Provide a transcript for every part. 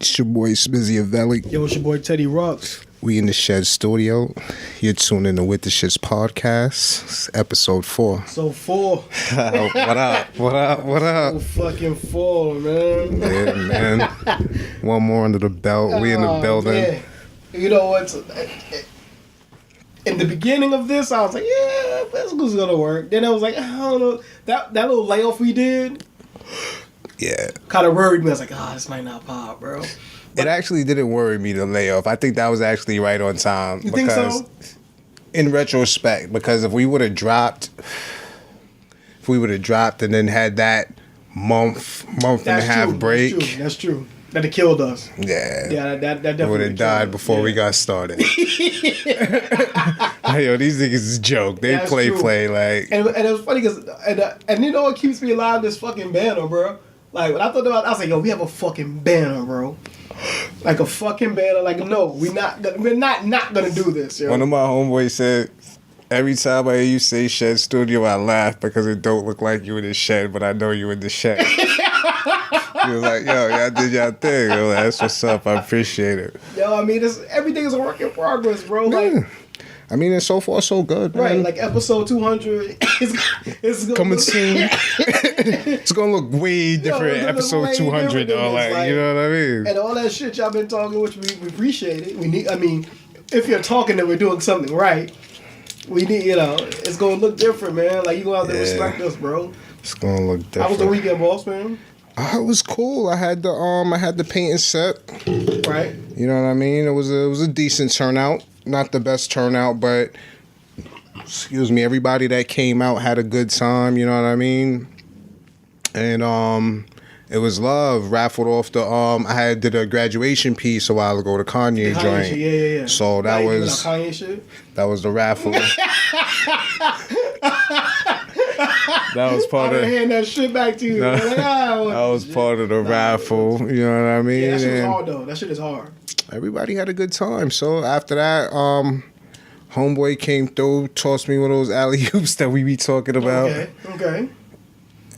It's your boy Smizzy-Teddy. Yo, it's your boy Teddy Rocks. We in the Shed Studio. You're tuning in to With the Shits podcast. It's episode 4. So 4. What up? What up? What up? So fucking 4, man. Yeah, man. One more under the belt. We in the building. Man. You know what? In the beginning of this, I was like, yeah, this was gonna work. Then I was like, I don't know. That little layoff we did, Yeah. kind of worried me. I was like, this might not pop, bro. It actually didn't worry me, the layoff. I think that was actually right on time. You think so? In retrospect, because if we would have dropped and then had that month and a half break. That's true. That it killed us. Yeah. Yeah, that definitely would have died before we got started. Yo, these niggas is joke. They That's play, true. like. And it was funny because, and you know what keeps me alive? This fucking banner, bro. Like, when I thought about it, I was like, yo, we have a fucking banner, bro. Like a fucking banner. Like, no, we're not gonna do this, yo. One of my homeboys said, every time I hear you say Shed Studio, I laugh because it don't look like you in the shed, but I know you in the shed. He was like, yo, y'all did y'all thing. Yo, that's what's up. I appreciate it. Yo, I mean, everything is a work in progress, bro. Like, Yeah. I mean, it's so far so good, man. right, like episode 200 is Coming soon. It's gonna look way different. Episode 200, though. Like, you know what I mean? And all that shit y'all been talking, which we appreciate it. We need. I mean, if you're talking that we're doing something right, we need. You know, it's gonna look different, man. Like, you gonna have to respect us, bro. It's gonna look different. How was the weekend, boss, man? It was cool. I had the painting set. Right. You know what I mean? It was a decent turnout. Not the best turnout, but excuse me, everybody that came out had a good time, you know what I mean? And it was love. Raffled off the I did a graduation piece a while ago, the Kanye joint. Shit, yeah. So that now was Kanye shit? That was the raffle. That was part I'm of hand that shit back to you. No, Like, that was part of the raffle. You know what I mean? Yeah, that shit was And hard though. That shit is hard. everybody had a good time. So after that, homeboy came through, tossed me one of those alley-oops that we be talking about. Okay.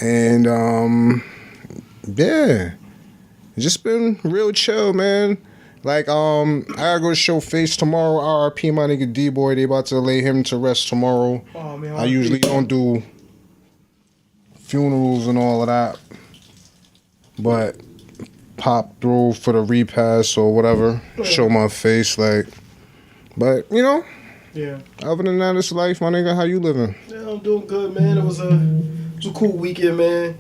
And yeah, just been real chill, man. Like I gotta go show face tomorrow. RIP my nigga D-Boy. They about to lay him to rest tomorrow. Oh man, I usually don't do funerals and all of that, but pop through for the repast or whatever, show my face, like. But you know, yeah. other than that, it's life, my nigga. How you living? Yeah, I'm doing good, man. It was a cool weekend, man.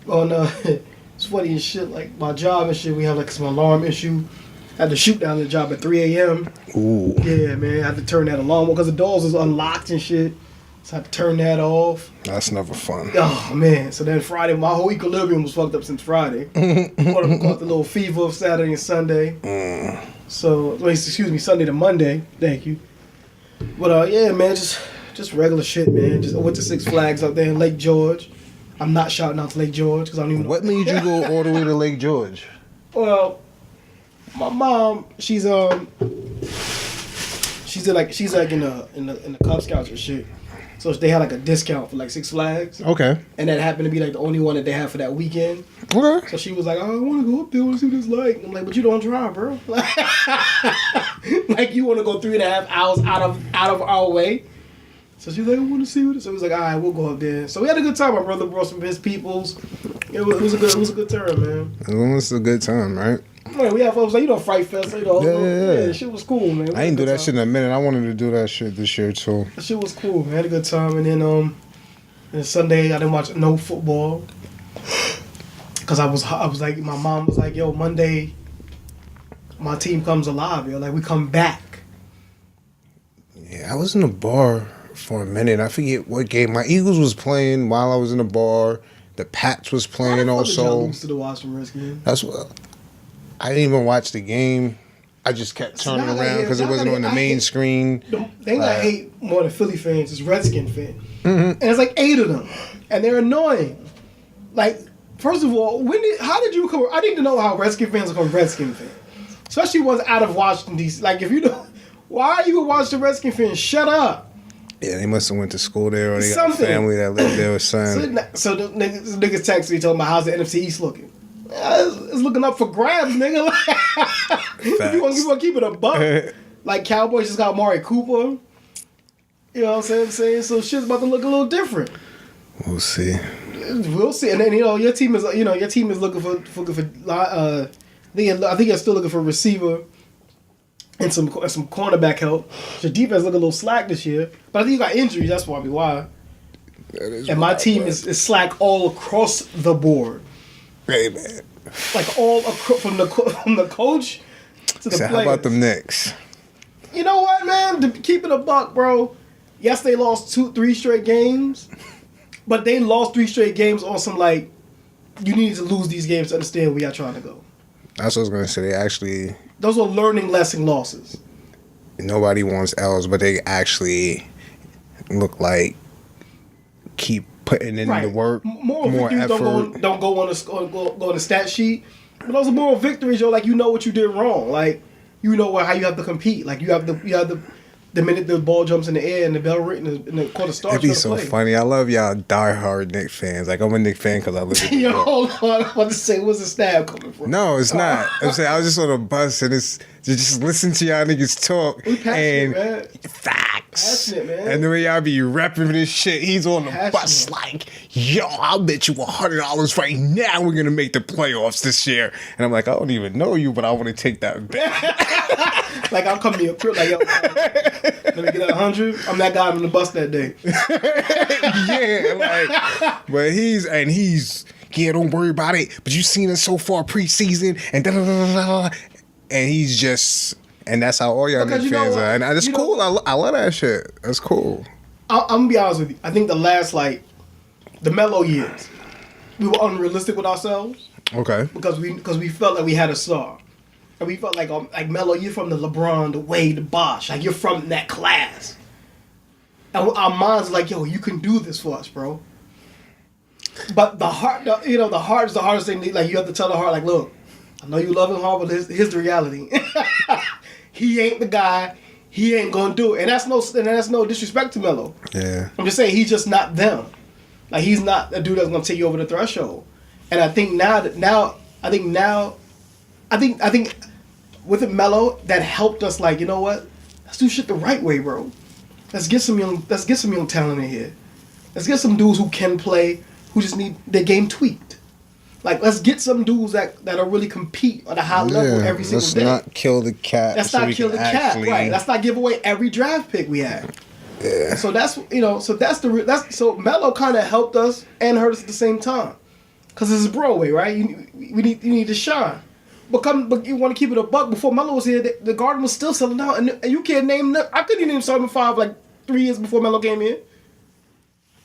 On it's funny and shit. Like my job and shit, we have like some alarm issue. I had to shoot down the job at 3 a.m. Ooh. Yeah, man. I had to turn that alarm because the doors was unlocked and shit. So I had to turn that off. That's never fun. Oh man! So then Friday, my whole equilibrium was fucked up since Friday. One of them caught the little fever of Saturday and Sunday. So, excuse me, Sunday to Monday. Thank you. But yeah, man, just regular shit, man. I went to Six Flags out there in Lake George. I'm not shouting out to Lake George because I don't even know. What made you go all the way to Lake George? Well, my mom, she's like in the Cub Scouts and shit. So they had like a discount for like Six Flags. Okay. And that happened to be like the only one that they had for that weekend. Okay. So she was like, I want to go up there, I want to see what it's like. I'm like, but you don't drive, bro. Like you want to go 3.5 hours out of our way. So she's like, I want to see what it is. So it was like, all right, we'll go up there. So we had a good time. My brother brought some of his peoples. It was a good time, man. As long as it's a good time, right? Man, we had folks like, Fright Fest. Yeah. Shit was cool, man. I ain't do that shit in a minute. I wanted to do that shit this year too. That shit was cool, man. I had a good time. And then Sunday I didn't watch no football. Cause I was like, my mom was like, yo, Monday my team comes alive, yo. Like we come back. Yeah, I was in the bar for a minute. I forget what game. My Eagles was playing while I was in the bar. The Pats was playing also. To the Washington Redskins. That's what. I didn't even watch the game. I just kept turning around because it wasn't on the main screen. The thing I hate more than Philly fans is Redskin fans. And it's like 8 of them. And they're annoying. Like, first of all, how did you become... I need to know how Redskin fans become Redskin fans. Especially ones out of Washington, D.C. Like, if you don't... Why are you a Washington Redskin fan? Shut up. Yeah, they must have went to school there or they got a family that lived there or something. So the niggas text me talking about how's the NFC East looking. It's looking up for grabs, nigga. If you want to keep it a buck, like Cowboys just got Amari Cooper. You know what I'm saying? So shit's about to look a little different. We'll see. We'll see. And then your team is looking for I think you're still looking for a receiver and some cornerback help. Your defense look a little slack this year, but I think you got injuries. That's probably why. And my team is slack all across the board. Hey man, like all from the coach to the players. How about them Knicks? You know what, man? To keep it a buck, bro. Yes, they lost 3 straight games, but they lost 3 straight games on some like you need to lose these games to understand where y'all trying to go. That's what I was gonna say. They actually those are learning lesson losses. Nobody wants L's, but they actually look like keep putting in the work, more effort. Don't go on the stat sheet. But those are moral victories, yo. Like you know what you did wrong. Like you know how you have to compete. Like you have the minute the ball jumps in the air and the bell ring in the quarter starts. It'd be so funny. I love y'all diehard Knicks fans. Like I'm a Knicks fan because I live in New York. Hold on. I want to say, where's the stab coming from? No, it's not. I'm saying I was just on a bus and it's just listen to y'all niggas talk and man. facts. Passionate, man. And the way y'all be repping this shit, he's on the bus like, yo, I'll bet you $100 right now we're gonna make the playoffs this year. And I'm like, I don't even know you, but I want to take that bet. Like I'll come to your crib, like yo, let me get that 100. I'm that guy on the bus that day. Yeah, like, but he's yeah, don't worry about it. But you seen us so far preseason and da da da da da. And he's just, and that's how all y'all Knicks fans are. And that's cool. I love that shit. That's cool. I'm gonna be honest with you. I think the last the Melo years, we were unrealistic with ourselves. Okay. Because we felt like we had a star. And we felt like Melo, you're from the LeBron, the Wade, the Bosh. Like, you're from that class. And our minds are like, yo, you can do this for us, bro. But the heart is the hardest thing. Like, you have to tell the heart, like, look, I know you love him hard, but here's the reality. He ain't the guy. He ain't gonna do it. And that's no disrespect to Melo. Yeah. I'm just saying, he's just not them. Like, he's not a dude that's gonna take you over the threshold. And I think I think with it Melo, that helped us. Like, you know what? Let's do shit the right way, bro. Let's get some young talent in here. Let's get some dudes who can play, who just need their game tweaked. Like, let's get some dudes that'll really compete at a high level every single day. Let's not kill the cat. Let's not kill the cat, right? Let's not give away every draft pick we had. Yeah. So so Melo kind of helped us and hurt us at the same time, cause this is Broadway, right? You need to shine. But you want to keep it a buck. Before Melo was here, the Garden was still selling out, and you can't name. I couldn't even name starting 5 like 3 years before Melo came in.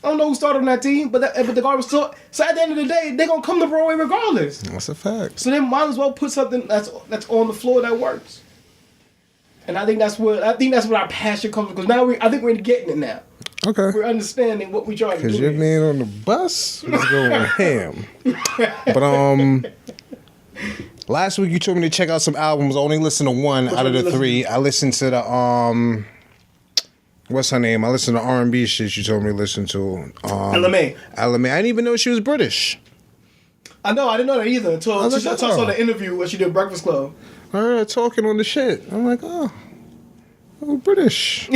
I don't know who started on that team, but the Garden was still. So at the end of the day, they're gonna come to Broadway regardless. That's a fact. So they might as well put something that's on the floor that works. And I think that's where our passion comes from. Because now I think we're getting it now. Okay. We're understanding what we're trying to do. Because your man on the bus was going ham. But last week you told me to check out some albums. I only listened to one out of the 3. I listened to the what's her name? I listened to R&B shit you told me to listen to. LMA. I didn't even know she was British. I know. I didn't know that either until I saw the interview where she did Breakfast Club. I heard her talking on the shit. I'm like, oh British.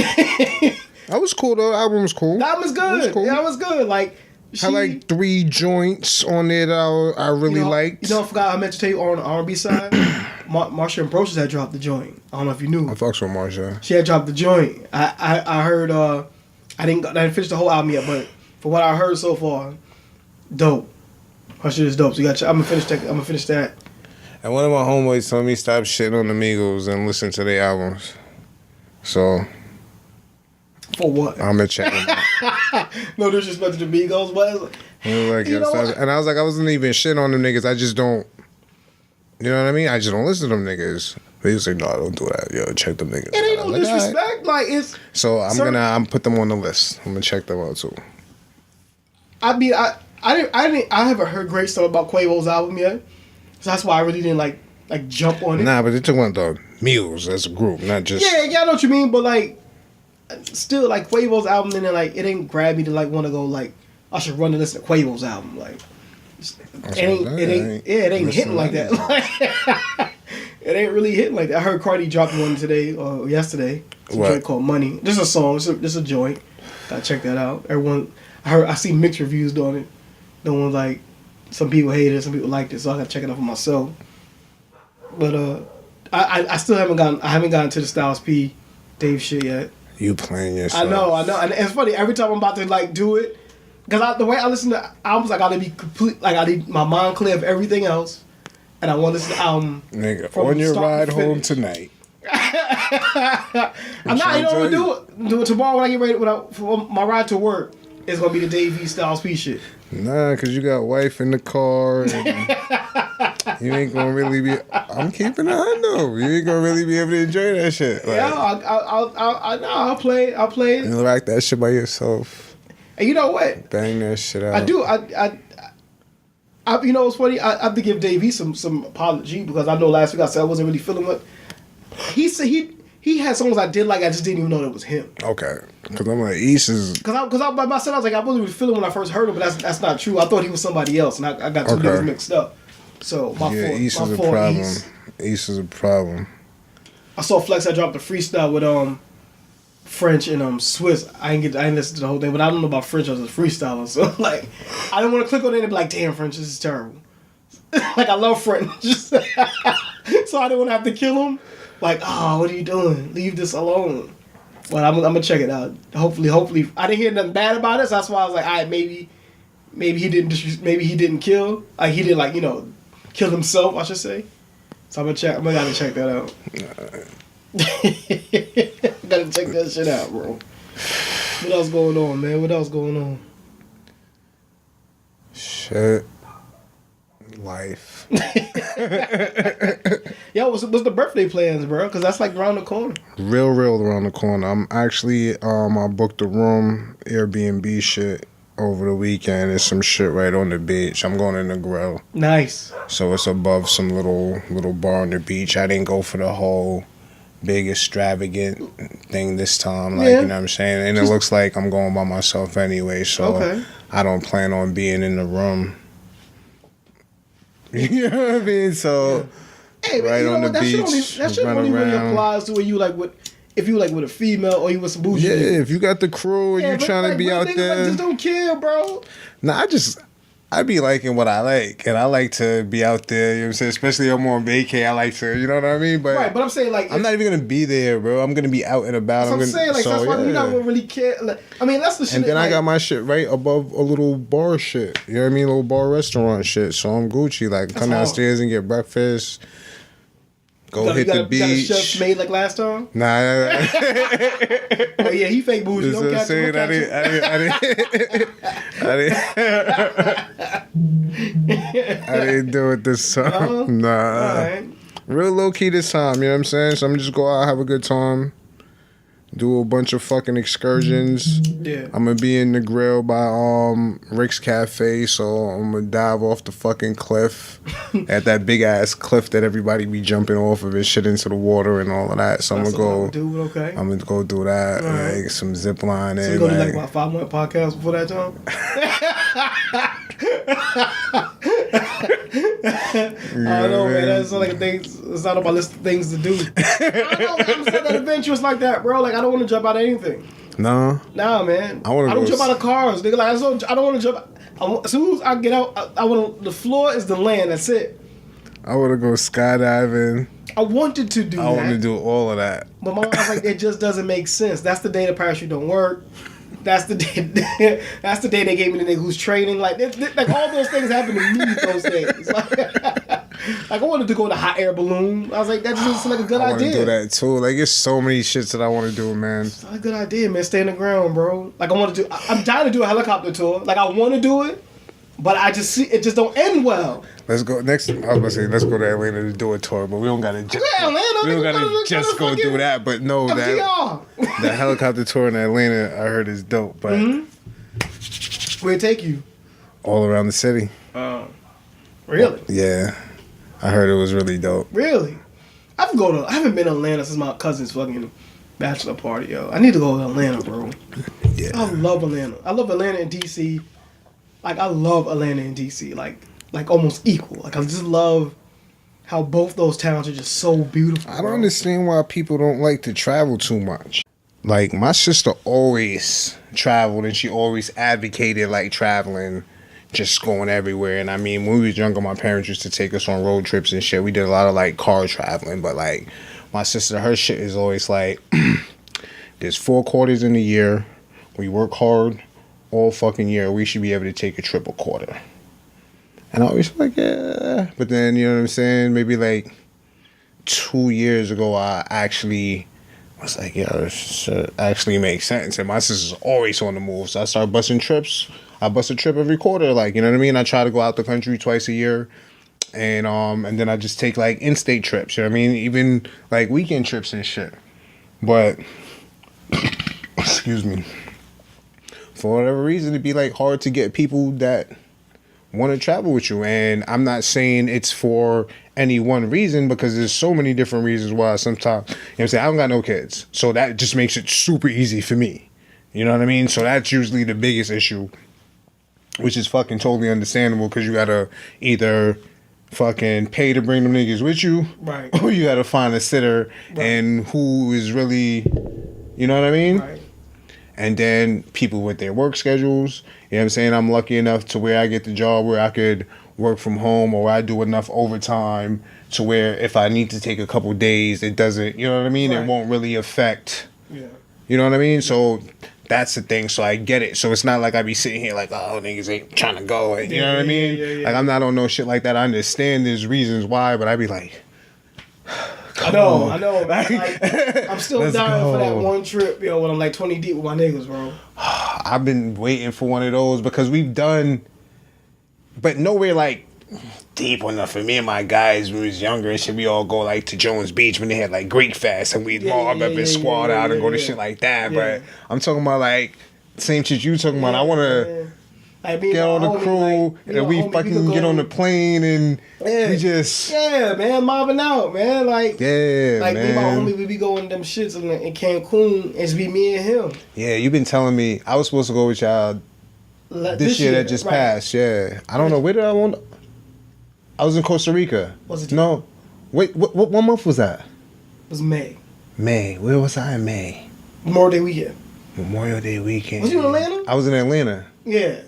That was cool though. The album was cool. That was good. Cool. Yeah, that was good. Like, had like 3 joints on there that I really liked. You know, I forgot I meant to tell you on the R&B side, Marsha Ambrosius had dropped the joint. I don't know if you knew. I fucks with Marsha. She had dropped the joint. I heard. I didn't finish the whole album yet, but for what I heard so far, dope. Her shit is dope. So I'm gonna finish that. And one of my homeboys told me stop shitting on the Migos and listen to their albums. So. For what? I'm gonna check them out. No disrespect to the Migos, but and I was like, I wasn't even shitting on them niggas. I just don't. You know what I mean? I just don't listen to them niggas. They was like, no, don't do that. Yo, check them niggas. It ain't no disrespect. Right. Like, it's. So I'm put them on the list. I'm gonna check them out too. I mean, I haven't heard great stuff about Quavo's album yet. So that's why I really didn't like jump on it. Nah, but they took one of the Migos as a group, not just. Yeah, I know what you mean, but like, still like Quavo's album, and then like it ain't grab me to like want to go like I should run and listen to Quavo's album. Like, It ain't hitting like that. It ain't really hitting like that. I heard Cardi dropped one today or yesterday. It's a joint called Money. This is a song. This is a joint. Gotta check that out. Everyone, I see mixed reviews on it. No one like, some people hate it, some people liked it, so I gotta check it out for myself. But I still haven't gotten to the Styles P Dave shit yet. You playing yourself? I know, and it's funny. Every time I'm about to like do it, because the way I listen to albums, I gotta be complete. Like I need my mind clear of everything else. And I want to listen to the album. Nigga, on your ride home tonight. I'm not. You know what I'm do it tomorrow when I get ready. For my ride to work, it's gonna be the Dave V Styles P shit. Nah, cause you got wife in the car, and you ain't gonna really be. I'm keeping it though. You ain't gonna really be able to enjoy that shit. Like, yeah, I'll play. I'll play. You rock that shit by yourself. And you know what? Bang that shit out. I do. You know what's funny? I have to give Dave some apology because I know last week I said I wasn't really feeling it. He said he had songs I did like, I just didn't even know that was him. Okay, because I'm like East is because I by myself I was like I wasn't really feeling when I first heard him, but that's not true. I thought he was somebody else, and I got two niggas mixed up. So my fault. East is a problem. East is a problem. I saw Flex. I dropped a freestyle with French and Swiss. I didn't listen to the whole thing, but I don't know about French as a freestyler. So like, I didn't want to click on it and be like, "Damn, French, this is terrible." Like I love French, so I didn't want to have to kill him. Like, oh, what are you doing? Leave this alone. But I'm gonna check it out. Hopefully, I didn't hear nothing bad about it. So that's why I was like, all right, maybe he didn't kill. Like he didn't kill himself, I should say. So I'm gonna gotta check that out. Gotta check that shit out, bro. What else going on, man? What else going on? Shit. Life. Yo, what's the birthday plans, bro? Because that's like around the corner. Real around the corner. I'm actually I booked a room, Airbnb shit over the weekend. There's some shit right on the beach. I'm going in the grill. Nice. So it's above some little bar on the beach. I didn't go for the whole big extravagant thing this time. Like, you know what I'm saying? And it looks like I'm going by myself anyway, so I don't plan on being in the room. You know what I mean? So hey, right on the beach, that shit only really applies to where you like if you like with a female or you with some bougie. Yeah, if you got the crew and you trying to be out there, just don't care, bro. Nah, I be liking what I like, and I like to be out there, you know what I'm saying? Especially if I'm on vacay, I like to, you know what I mean? But right, but I'm saying like... I'm not even going to be there, bro. I'm going to be out and about. That's what I'm saying, like, that's why you're not going to really care. Like, I mean, that's the shit. And then I got my shit right above a little bar shit, you know what I mean? A little bar restaurant shit, so I'm Gucci. Like, come downstairs and get breakfast. Go hit the beach. You got a chef made like last time? Nah. Oh yeah, he fake bougie. Don't catch him. I didn't do it this time. Nah. Right. Real low key this time, you know what I'm saying? So I'm just go out, have a good time. Do a bunch of fucking excursions. Yeah. I'm gonna be in the grill by Rick's Cafe, so I'm gonna dive off the fucking cliff at that big ass cliff that everybody be jumping off of and shit into the water and all of that. So I'm gonna go do that. Right. Like, some zip lining. So you go to like about 5 month podcasts before that time? I don't know, man. That's like it's not on my list of things to do. I don't know, I'm that adventurous like that, bro. Like I don't want to jump out of anything. No. Nah, man. I don't jump out of cars, nigga. Like I don't want to jump. As soon as I get out, I want the floor is the land. That's it. I want to go skydiving. I wanted to do that. I want to do all of that. But my mom was like, it just doesn't make sense. That's the day the parachute don't work. That's the day. That's the day they gave me the nigga who's training. Like all those things happened to me those days. Like I wanted to go to hot air balloon. I was like, that just like a good idea. I want to do that too. Like it's so many shits that I want to do, man. It's not a good idea, man. Stay in the ground, bro. Like I want to do. I'm dying to do a helicopter tour. Like I want to do it, but I just see it just don't end well. Let's go next. I was gonna say let's go to Atlanta to do a tour, but we don't gotta just. Yeah, Atlanta. We don't gotta just go do that. But no, that helicopter tour in Atlanta, I heard is dope. But where'd it take you? All around the city. Really? Yeah, I heard it was really dope. Really? I haven't been to Atlanta since my cousin's fucking bachelor party, yo. I need to go to Atlanta, bro. Yeah. I love Atlanta. I love Atlanta and DC. Like I love Atlanta and DC. Like. like almost equal. Like I just love how both those towns are just so beautiful. I don't understand why people don't like to travel too much. Like, my sister always traveled and she always advocated, like, traveling, just going everywhere. And I mean, when we was younger, my parents used to take us on road trips and shit. We did a lot of, like, car traveling. But, like, my sister, her shit is always like, there's 4 quarters in the year. We work hard all fucking year. We should be able to take a trip a quarter. And I always like, yeah. But then, you know what I'm saying? Maybe like 2 years ago, I actually was like, yeah, this actually makes sense. And my sister's always on the move. So I started busting trips. I bust a trip every quarter. Like, you know what I mean? I try to go out the country twice a year. And then I just take like in-state trips. You know what I mean? Even like weekend trips and shit. But, excuse me. For whatever reason, it'd be like hard to get people that want to travel with you. And I'm not saying it's for any one reason, because there's so many different reasons why sometimes, you know what I'm saying, I don't got no kids, so that just makes it super easy for me, you know what I mean? So that's usually the biggest issue, which is fucking totally understandable, because you gotta either fucking pay to bring them niggas with you, right, or you gotta find a sitter, right, and who is really, you know what I mean? Right. And then people with their work schedules. You know what I'm saying? I'm lucky enough to where I get the job where I could work from home, or I do enough overtime to where if I need to take a couple days, it doesn't, you know what I mean? Right. It won't really affect, you know what I mean? So that's the thing. So I get it. So it's not like I be sitting here like, oh, niggas ain't trying to go. You know what I mean? Yeah. Like, I'm not on no shit like that. I understand there's reasons why, but I be like, I know. Like, I'm still dying for that one trip, yo, when I'm like 20 deep with my niggas, bro. I've been waiting for one of those because we've done, but nowhere like deep enough for me and my guys when we was younger and shit. We all go like to Jones Beach when they had like Greek Fest, and we'd mob up and squad out and go to shit like that. Yeah. But I'm talking about like same shit you talking about. I want to like get on the crew, and we fucking get on the plane and we just man, mobbing out, man. Like man. Me and my homie, we be going to them shits in Cancun. It's be me and him. Yeah, you've been telling me I was supposed to go with y'all this year that just passed. Yeah, I don't know where did I want. I was in Costa Rica. Was it? No, wait. What month was that? It was May. May. Where was I in May? Memorial Day weekend. Memorial Day weekend. Was you in Atlanta? I was in Atlanta. Yeah.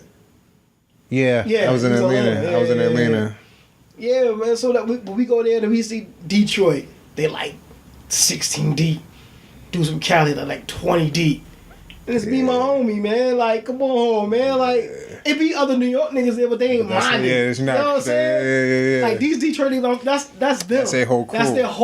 I was in Atlanta. I was in Atlanta. Yeah, man. So that when we go there and we see Detroit, they like 16 deep. Do some Cali, they're like 20 deep. And it's me, my homie, man. Like, come on, man. Like, it be other New York niggas there, but they ain't minding. Yeah, it's not. You know what I'm saying? Yeah. Like, these Detroit niggas, that's them. That's their whole crew.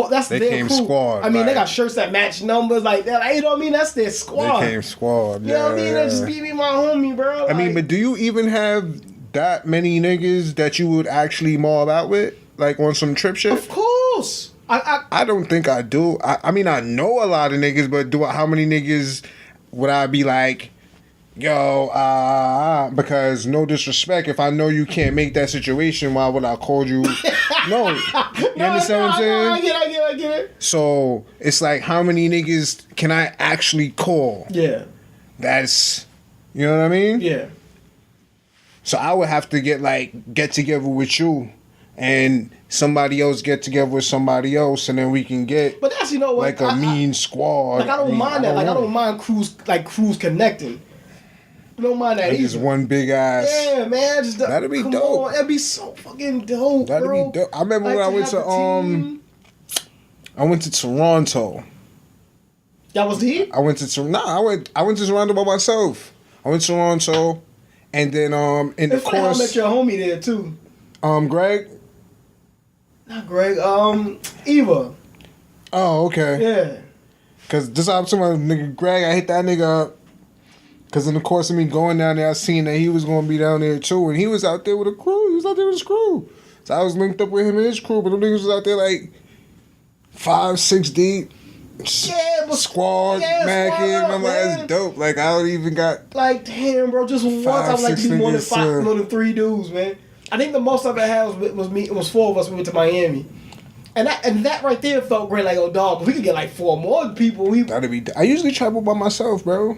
That's they their came crew. squad. I mean, they got shirts that match numbers like that. Like, you know what I mean? That's their squad. They came squad. You know what I mean? That just be me, my homie, bro. I mean, but do you even have that many niggas that you would actually mob out with? Like, on some trip shit? Of course. I don't think I do. I mean, I know a lot of niggas, but how many niggas would I be like, yo, because no disrespect, if I know you can't make that situation, why would I call you? No. You understand what I'm saying? I get it. So, it's like, how many niggas can I actually call? Yeah. That's, you know what I mean? Yeah. So I would have to get together with you, and somebody else get together with somebody else, and then we can get. But that's, you know what, like a mean squad. Like, I don't mind that. Like, I don't mind crews connecting. I don't mind that either. Just one big ass. Yeah, man. That'd be dope. That'd be so fucking dope, That'd bro. be dope. I remember when I went to I went to Toronto. That was deep? I went to Toronto by myself. I went to Toronto, and then in the course I met your homie there too. Greg. Not Greg. Eva. Oh, okay. Yeah. Cause this I'm talking about, nigga Greg. I hit that nigga up. Cause in the course of me going down there, I seen that he was gonna be down there too, and he was out there with a crew. He was out there with his crew. So I was linked up with him and his crew, but them niggas was out there like 5, 6 deep. Yeah, but squad, macking, and I'm like, that's dope. Like, I don't even got like, damn, bro. Just once I was like, be more than 3 dudes, man. I think the most I've ever had was me. It was 4 of us. We went to Miami, and that right there felt great. Like, oh dog, if we could get like 4 more people. That'd be. I usually travel by myself, bro.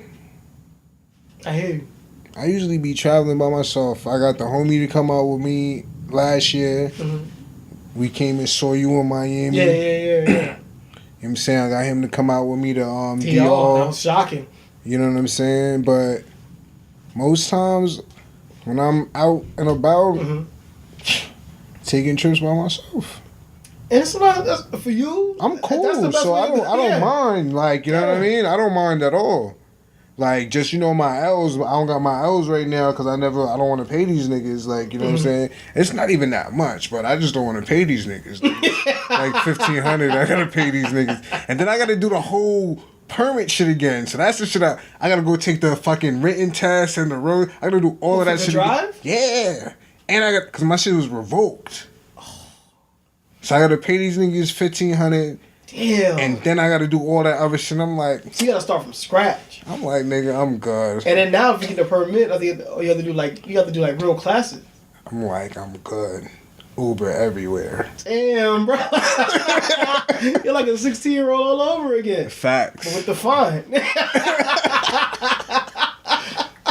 I hear you. I usually be traveling by myself. I got the homie to come out with me, last year. Mm-hmm. We came and saw you in Miami. Yeah. You know what I'm saying? I got him to come out with me to DR. DR. That was shocking. You know what I'm saying? But most times when I'm out and about, taking trips by myself. And it's not that's, for you. I'm cool, That's the best so way I don't mind. Like, you know what I mean? I don't mind at all. Like, just, my L's. I don't got my L's right now because I don't want to pay these niggas. Like, you know what I'm saying? It's not even that much, but I just don't want to pay these niggas. Like $1,500, I gotta pay these niggas, and then I gotta do the whole permit shit again. So that's the shit I gotta go take the fucking written test and the road. I gotta do all of that shit. Drive? Yeah, and because my shit was revoked. So I gotta pay these niggas $1,500. Damn. And then I gotta do all that other shit. I'm like, so you gotta start from scratch. I'm like, nigga, I'm good. And then now if you get the permit, I think you have to do like real classes. I'm like, I'm good. Uber everywhere. Damn, bro. You're like a 16-year-old all over again. Facts. But with the fine.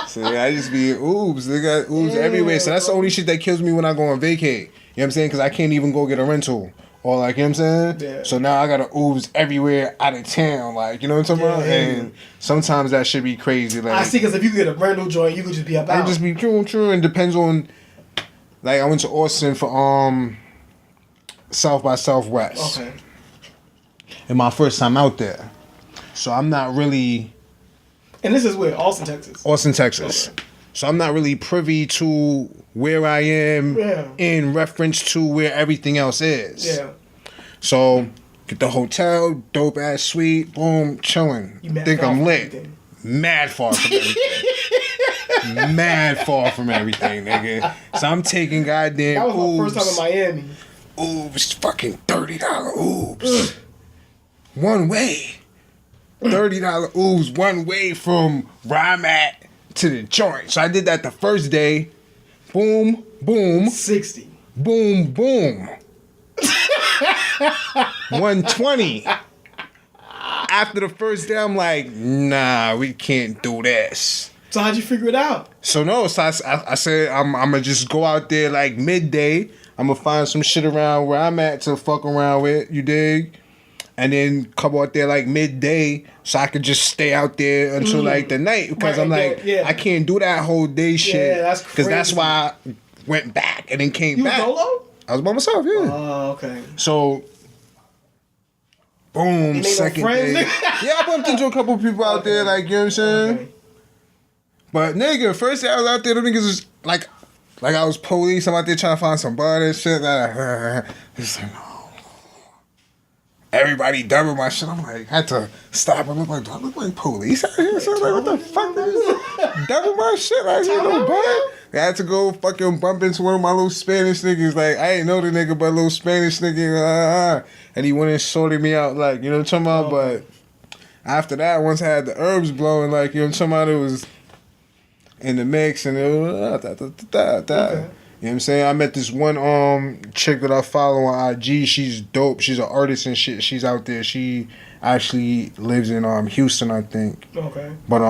So yeah, I just be Ubs. They got Ubs everywhere. So that's the only shit that kills me when I go on vacay. You know what I'm saying? Because I can't even go get a rental. Or like, you know what I'm saying? Yeah. So now I got to Ubs everywhere out of town. Like, you know what I'm talking about? And sometimes that should be crazy. Like, I see, because if you get a brand new joint, you could just be up out. It just be true. And depends on, like, I went to Austin for South by Southwest. Okay. And my first time out there. So I'm not really... And this is where? Austin, Texas. Austin, Texas. Okay. So I'm not really privy to where I am in reference to where everything else is. Yeah. So get the hotel, dope ass suite, boom, chilling. Think I'm lit. Everything. Mad far from everything. Mad far from everything, nigga. So I'm taking goddamn That was my first time in Miami. Oobs, fucking $30 oobs. One way. $30 oobs one way from where I'm at to the joint. So I did that the first day. Boom, boom. 60. Boom, boom. 120. After the first day, I'm like, nah, we can't do this. So how'd you figure it out? So I said I'm gonna just go out there like midday. I'm gonna find some shit around where I'm at to fuck around with. You dig? And then come out there like midday, so I could just stay out there until like the night, because I'm like, I can't do that whole day shit. Yeah, that's crazy. Because that's why I went back and then came back. You was solo? I was by myself, yeah. Oh, okay. So, boom, second day. Yeah, I bumped into a couple people out there, like, you know what I'm saying? Okay. But nigga, first day I was out there, the niggas was like I was police. I'm out there trying to find some butter and shit. It's like, everybody dubbing my shit. I'm like, had to stop and look like, do I look like police out here? So like, what the fuck is dubbing my shit out here? No butter. I had to go fucking bump into one of my little Spanish niggas. Like, I ain't know the nigga, but a little Spanish nigga. And he went and sorted me out, like, you know what I'm talking about? But after that, once I had the herbs blowing, like, you know what I'm talking about, it was in the mix, and it was Okay. You know what I'm saying? I met this one chick that I follow on IG. She's dope. She's an artist and shit. She's out there. She actually lives in Houston, I think. Okay. But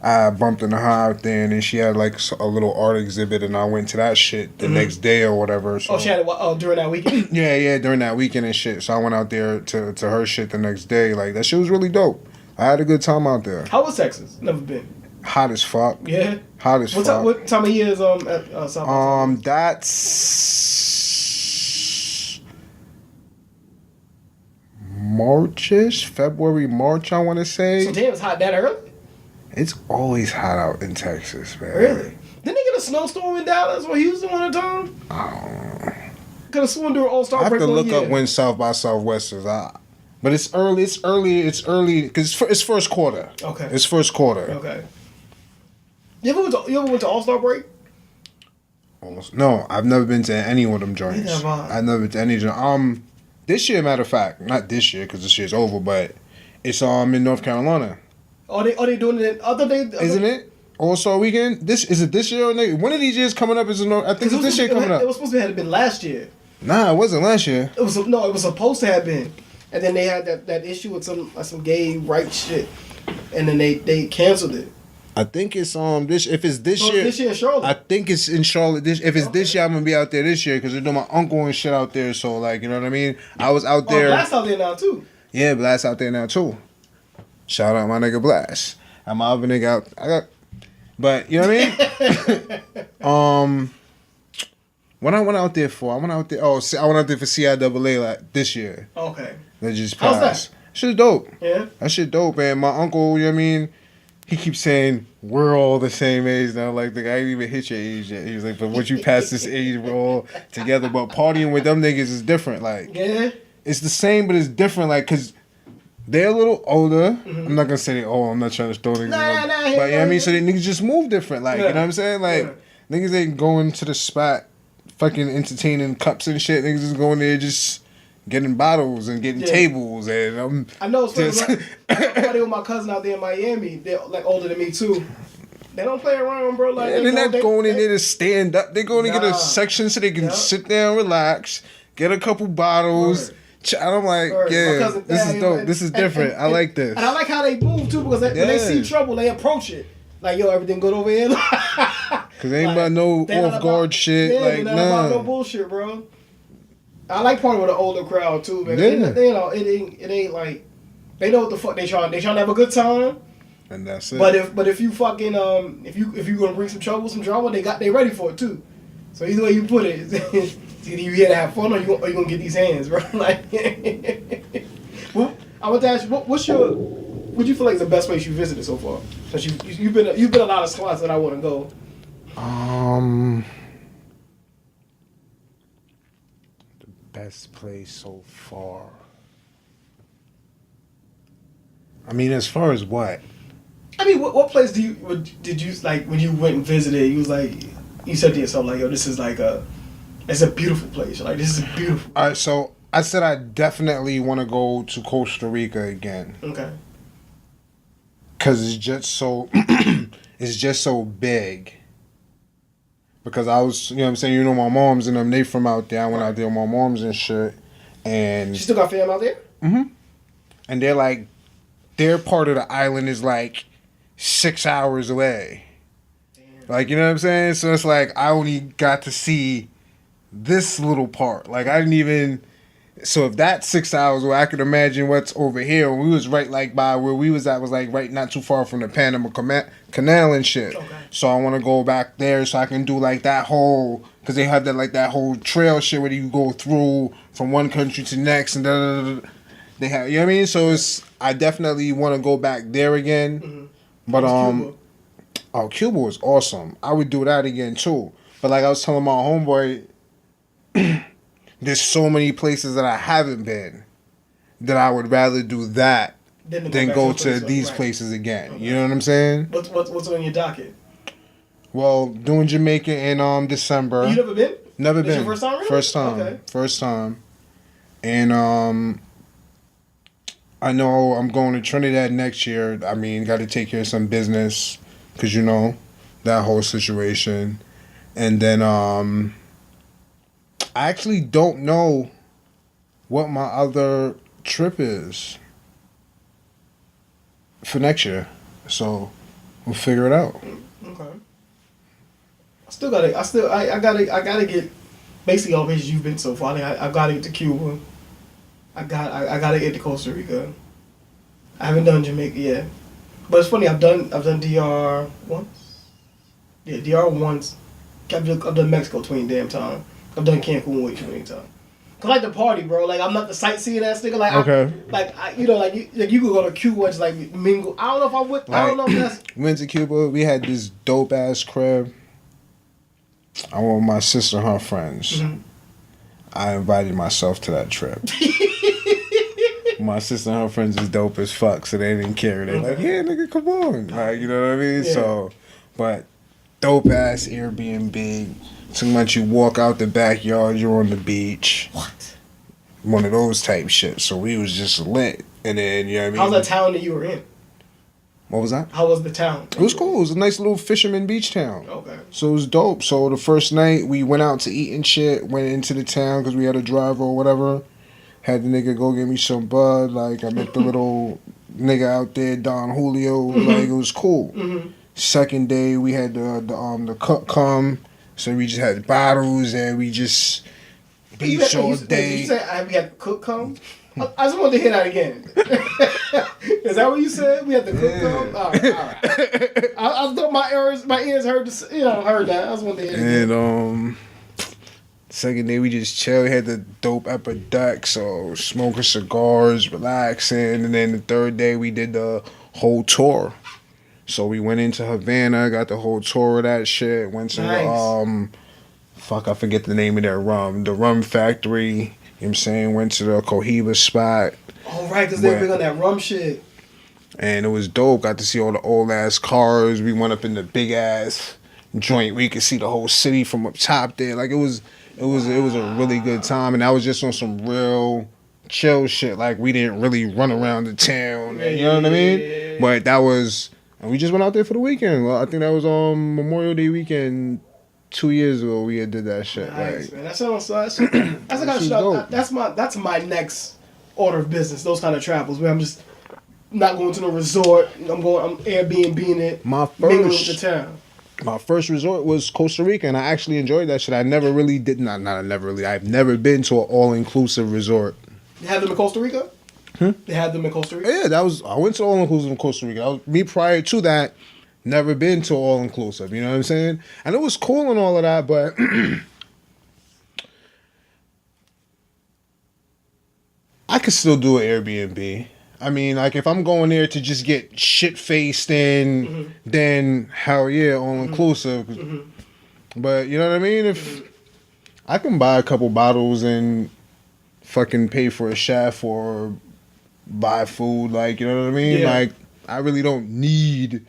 I bumped into her out there, and then she had like a little art exhibit, and I went to that shit the next day or whatever. So. She had it during that weekend? Yeah, during that weekend and shit. So I went out there to her shit the next day. Like, that shit was really dope. I had a good time out there. How was Texas? Never been. Hot as fuck. Yeah. Hot as fuck. What time of year is at South by that's Marchish, February, March, I want to say. So damn, it's hot that early? It's always hot out in Texas, man. Really? Didn't they get a snowstorm in Dallas or Houston one time? I don't know. Could have sworn during All-Star break. I have to look up when South by Southwest is out. But it's early, because it's first quarter. Okay. It's first quarter. Okay. You ever went to All-Star break? Almost. No, I've never been to any one of them joints. I've never been to any joint. This year, matter of fact, not this year because this year's over, but it's in North Carolina. Are they doing it? Isn't it? All-Star weekend? Is it this year or next? One of these years coming up is I think it's this year coming up. It was supposed to have been last year. Nah, it wasn't last year. It was supposed to have been, and then they had that issue with some gay rights shit, and then they canceled it. I think it's this. If it's this So year, this year in Charlotte. I think it's in Charlotte. If it's this Okay. year, I'm gonna be out there this year because they're doing my uncle and shit out there. So like, you know what I mean. I was out there. Blast out there now too. Yeah, Blast out there now too. Shout out my nigga Blast. And my other nigga out. But you know what I mean. When I went out there for, I went out there for CIAA like this year. Okay. That just How's passed. Shit's dope. Yeah. That shit dope, man. My uncle, you know what I mean? He keeps saying, we're all the same age now. Like, the guy didn't even hit your age yet. He was like, but once you pass this age, we're all together. But partying with them niggas is different. Like, Yeah. it's the same, but it's different. Like, because they're a little older. Mm-hmm. I'm not going to say, I'm not trying to throw niggas. Nah, but you know what I mean? So they niggas just move different. Like, you know what I'm saying? Like, niggas ain't going to the spot fucking entertaining cups and shit. Niggas just going there just getting bottles and getting tables. And I know it's funny. I with my cousin out there in Miami. They're like older than me too. They don't play around, bro. Like they're not going in there to stand up. They're going to get a section so they can sit down, relax, get a couple bottles. Word. And I'm like, yeah, this is dope. This is different. I like this. And I like how they move too because when they see trouble, they approach it. Like, yo, everything good over here? Cause they ain't about no off guard shit. Yeah, like, not nah. about no bullshit, bro. I like partying with an older crowd too, man. Yeah. They, you know, it ain't like they know what the fuck they trying. They trying to have a good time. And that's it. But if you fucking if you gonna bring some drama, they ready for it too. So either way you put it, it's either you here to have fun or you gonna get these hands, bro. Like, well, I want to ask you, what you feel like is the best place you visited so far? Since you've been a lot of spots that I want to go. The best place so far. I mean, as far as what? I mean, what place did you like when you went and visited? You was like, you said to yourself like, yo, this is like it's a beautiful place. Like, this is beautiful. All right, so I said I definitely want to go to Costa Rica again. Okay. Cause it's just so big. Because I was, you know what I'm saying, my moms and them, they from out there. I went out there with my moms and shit. And you still got fam out there? Mm-hmm. And they're like, their part of the island is like 6 hours away. Damn. Like, you know what I'm saying? So it's like, I only got to see this little part. Like, I didn't even... So if that's 6 hours away, I could imagine what's over here. We was right like by where we was at was like right not too far from the Panama Canal and shit. Okay. So I want to go back there so I can do like that whole, because they have that whole trail shit where you go through from one country to the next and they have, you know what I mean? So I definitely want to go back there again. Mm-hmm. But Cuba? Cuba was awesome. I would do that again too. But like I was telling my homeboy, there's so many places that I haven't been that I would rather do that than go to these places again. Okay. You know what I'm saying? What's on your docket? Well, doing Jamaica in December. You never been? Never been. Your first time? Really? First time. Okay. First time. And I know I'm going to Trinidad next year. I mean, got to take care of some business because that whole situation. And then I actually don't know what my other trip is for next year, so we'll figure it out. Okay. I gotta get basically all places you've been so far. I gotta get to Cuba. I gotta get to Costa Rica. I haven't done Jamaica yet, but it's funny. I've done DR once. Yeah, DR once. I've done Mexico 20 damn time. I've done Cancun way too many times. Cause I like the party, bro. Like, I'm not the sightseeing ass nigga. Like, okay. You could go to Cuba and just like mingle. I don't know if I would. Like, I don't know if that's. Went to Cuba. We had this dope ass crib. I went with my sister and her friends. Mm-hmm. I invited myself to that trip. My sister and her friends is dope as fuck, so they didn't care. They like, yeah, nigga, come on. Like, you know what I mean? Yeah. So, but dope ass Airbnb. So much you walk out the backyard, you're on the beach. What? One of those type shit. So we was just lit. And then, you know what I mean? How's the town that you were in? What was that? How was the town? It was cool. It was a nice little fisherman beach town. Okay. So it was dope. So the first night, we went out to eat and shit. Went into the town because we had a driver or whatever. Had the nigga go get me some bud. Like, I met the little nigga out there, Don Julio. Like, it was cool. Mm-hmm. Second day we had the cook come, so we just had bottles and we just beach all day. You said we had the cook come? I just wanted to hear that again. Is that what you said? We had the cook come? All right. I thought my ears heard heard that. I just wanted to hear it again. And second day we just chill. We had the dope upper deck, so smoking cigars, relaxing. And then the third day we did the whole tour. So we went into Havana, got the whole tour of that shit. Went to I forget the name of their rum. The rum factory. You know what I'm saying? Went to the Cohiba spot. Oh, right, because they big on that rum shit. And it was dope. Got to see all the old ass cars. We went up in the big ass joint where you could see the whole city from up top there. Like it was a really good time. And that was just on some real chill shit. Like we didn't really run around the town. You know what I mean? But that was, and we just went out there for the weekend. Well, I think that was on Memorial Day weekend 2 years ago. We had did that shit. Nice, like, man. That's the kind of shit. That's my next order of business. Those kind of travels where I'm just not going to no resort. I'm Airbnb-ing it. Mingling with the town. My first resort was Costa Rica, and I actually enjoyed that shit. I never really did not. I've never been to an all-inclusive resort. You had them in Costa Rica? They had them in Costa Rica? Yeah, I went to all-inclusive in Costa Rica. Me prior to that, never been to all-inclusive. You know what I'm saying? And it was cool and all of that, but I could still do an Airbnb. I mean, like, if I'm going there to just get shit-faced, and then, hell yeah, all-inclusive. But, you know what I mean? If I can buy a couple bottles and fucking pay for a chef or buy food, like, you know what I mean? Yeah. Like, I really don't need...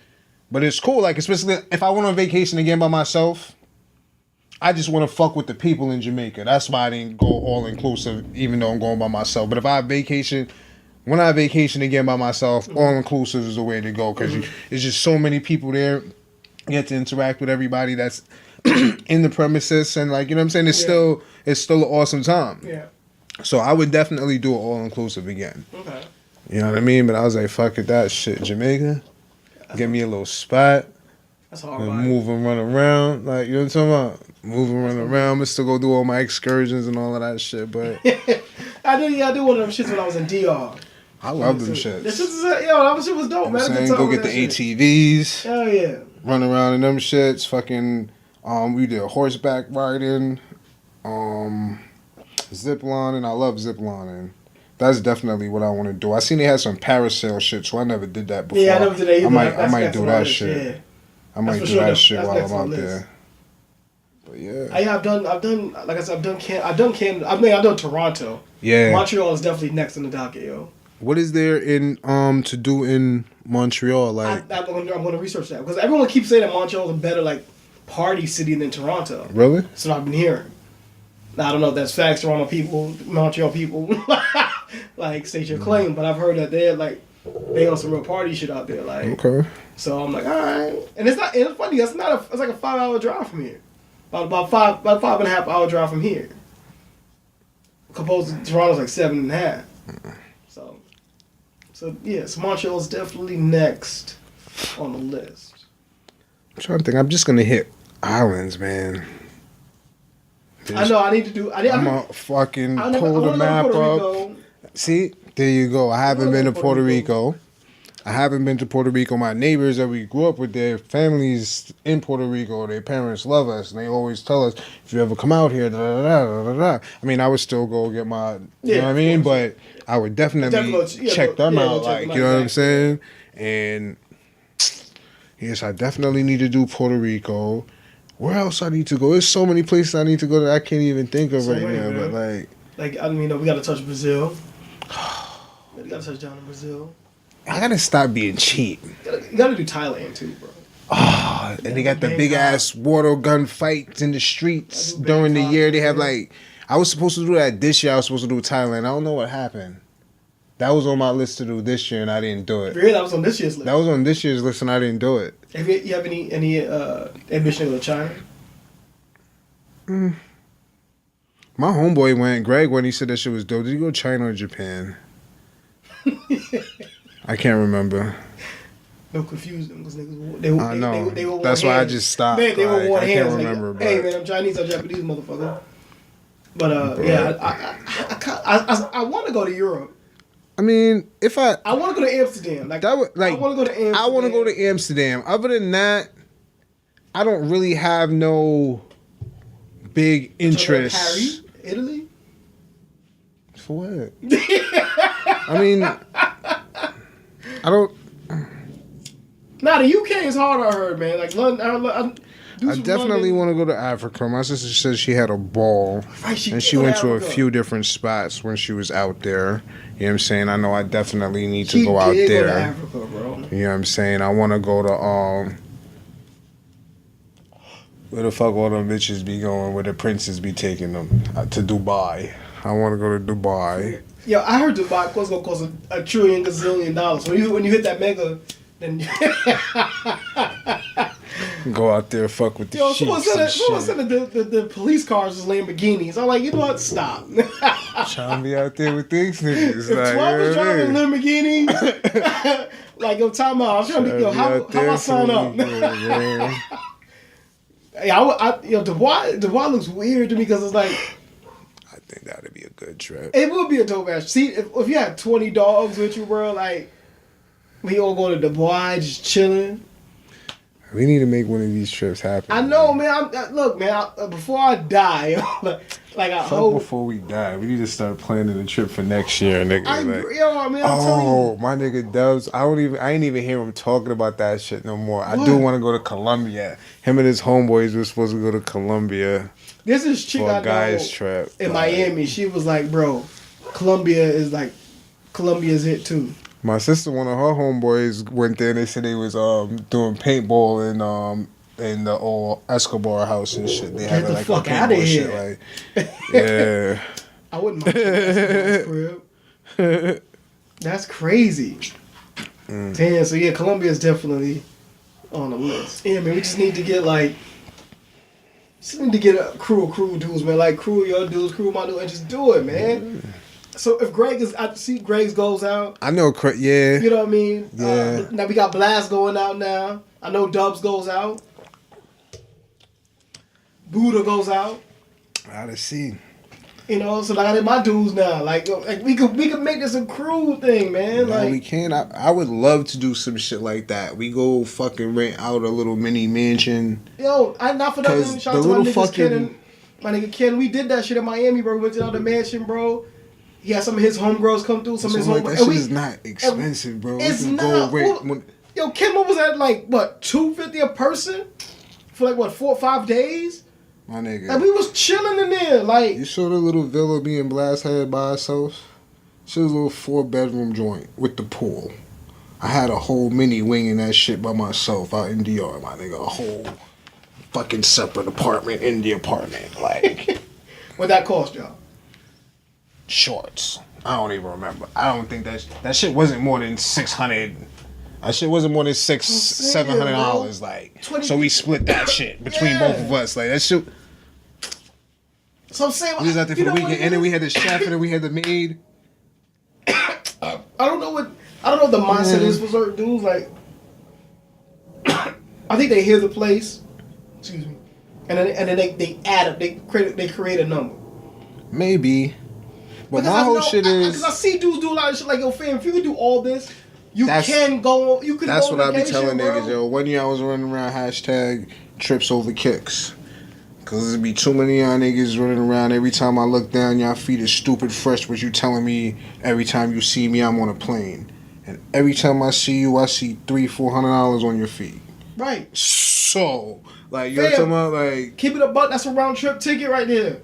But it's cool, like, especially if I went on vacation again by myself, I just want to fuck with the people in Jamaica. That's why I didn't go all-inclusive, even though I'm going by myself. But if I vacation... When I vacation again by myself, all-inclusive is the way to go, because there's just so many people there. You get to interact with everybody that's in the premises, and, like, you know what I'm saying? It's still an awesome time. Yeah. So I would definitely do it all-inclusive again. Okay. You know what I mean? But I was like, fuck it, that shit. Jamaica, get me a little spot. That's hard. And move and run around. Like, you know what I'm talking about? Move and run around. I'm going to still go do all my excursions and all of that shit, but... I did one of them shits when I was in DR. I love them shits. That shit was dope, man. I'm saying, go get the ATVs. Hell yeah. Run around in them shits. Fucking, we did horseback riding, zip lining. I love zip lining. That's definitely what I want to do. I seen they had some parasail shit, so I never did that before. Yeah, I never did that either. I might do that shit. Yeah. I might do that shit while I'm out there. But yeah. I've done. Like I said, I've done Canada. I've done Toronto. Yeah. Montreal is definitely next in the docket, yo. What is there in to do in Montreal? Like, I'm going to research that because everyone keeps saying that Montreal is a better like party city than Toronto. Really? That's what I've been hearing. Now, I don't know if that's facts. Montreal people, like state your claim, but I've heard that they on some real party shit out there. Like, okay. So I'm like, all right, and it's funny. It's like a 5-hour drive from here, about 5.5 hour drive from here. Composed to Toronto's like 7.5. So yeah, so Montreal is definitely next on the list. I'm trying to think. I'm just gonna hit islands, man. I know. I need to do. I'm gonna fucking pull the map up. See, there you go. I haven't been to Puerto Rico. My neighbors that we grew up with, their families in Puerto Rico, their parents love us, and they always tell us, if you ever come out here, da da da da da. I mean, I would still go get my, you know what I mean? But I would definitely check them out, like, you know what I'm saying? And yes, I definitely need to do Puerto Rico. Where else I need to go? There's so many places I need to go that I can't even think of right now. But like I mean, we gotta touch Brazil. We gotta touch down in Brazil. I gotta stop being cheap. You gotta do Thailand too, bro. Oh, and they got the big ass water gun fights in the streets during the year. They have like, I was supposed to do that this year. I was supposed to do Thailand. I don't know what happened. That was on my list to do this year, and I didn't do it. Really, that was on this year's list. That was on this year's list, and I didn't do it. You have any ambition to go to China? My homeboy went. Greg, when he said that shit was dope. Did he go to China or Japan? I can't remember. Don't confuse them because niggas. I know. They were That's why I just stopped. Man, they were one I hands. can't remember. Like, hey man, I'm Chinese or Japanese, motherfucker. But yeah, I want to go to Europe. I mean, I want to go to Amsterdam. Like that would, like I want to go to Amsterdam. I want to go to Amsterdam. Other than that, I don't really have no big interest. Paris, Italy. For what? I mean, I don't. Nah, the UK is hard. I heard, man. Like London. I definitely want to go to Africa. My sister said she had a ball, right, and she went to a few different spots when she was out there. You know what I'm saying? I know I definitely need to go out there. Go to Africa, bro. You know what I'm saying? I want to go to where the fuck all them bitches be going? Where the princes be taking them to Dubai? I want to go to Dubai. Yo, I heard Dubai was gonna cost a trillion gazillion dollars. When you hit that mega, then go out there, fuck with the someone said the police cars was Lamborghinis. I'm like, you know what? Stop. Trying to be out there with these niggas. If like, 12 was driving a Lamborghini, like yo, time out. I'm trying to be how I sign up? Dubai looks weird to me because it's like. I think that'd be a good trip. It would be a dope ass. See, if you had 20 dogs with you, bro, like we all go to Dubai, just chilling. We need to make one of these trips happen. I know, man. Look, man. Before I die, like I hope. Before we die, we need to start planning a trip for next year, nigga. I'm telling you. My nigga Dubs. I ain't even hear him talking about that shit no more. What? I do want to go to Colombia. Him and his homeboys were supposed to go to Colombia. This is chick I guy's know trip in Miami. She was like, bro, Colombia's hit too. My sister, one of her homeboys, went there and they said they was doing paintball in the old Escobar house and shit. They had like fuck a paintball shit. Like, yeah. I wouldn't mind Escobar's crib. That's crazy. Damn. So yeah, Colombia's definitely on the list. Yeah, man. We just need to get a crew of dudes, man. Like crew your dudes, crew my dudes, and just do it, man. So if I see Greg's goes out. I know, yeah. You know what I mean? Yeah. Now we got Blast going out now. I know Dubs goes out. Buddha goes out. Gotta see. You know, so I got my dudes now. Like we could make this a crew thing, man. Yeah, we can. I would love to do some shit like that. We go fucking rent out a little mini mansion. Yo, I not for nothing. Shout out to my nigga Ken. We did that shit in Miami, bro. We went to the mansion, bro. He had some of his homegirls come through. Some of his homegirls. That shit is not expensive, bro. It's not. Yo, Ken was at like what $250 a person for like what 4 or 5 days. My nigga. Like we was chilling in there, like. You saw the little villa being Blast had by itself? She was a little 4-bedroom joint with the pool. I had a whole mini wing in that shit by myself out in DR, my nigga. A whole fucking separate apartment in the apartment, like. What that cost y'all? Shorts. I don't even remember. I don't think that shit wasn't more than $600. That shit wasn't more than $700. Like, so we split that shit between both of us. Like that shit. So I'm saying we was out there for the weekend, and then we had the chef, and then we had the maid. I don't know what the mindset is for certain dudes. Like, I think they hear the place. Excuse me, and then they add up. They create a number. Maybe. But my whole shit is because I see dudes do a lot of shit like, yo, fam, if you can do all this, you can go. You can. That's go what I be telling bro. niggas, yo. 1 year I was running around #trips over kicks, cause there'd be too many of y'all niggas running around. Every time I look down, y'all feet is stupid fresh. But you telling me every time you see me, I'm on a plane, and every time I see you, I see $300-$400 on your feet. Right. So, like, you're talking about like keep it a buck. That's a round trip ticket right there.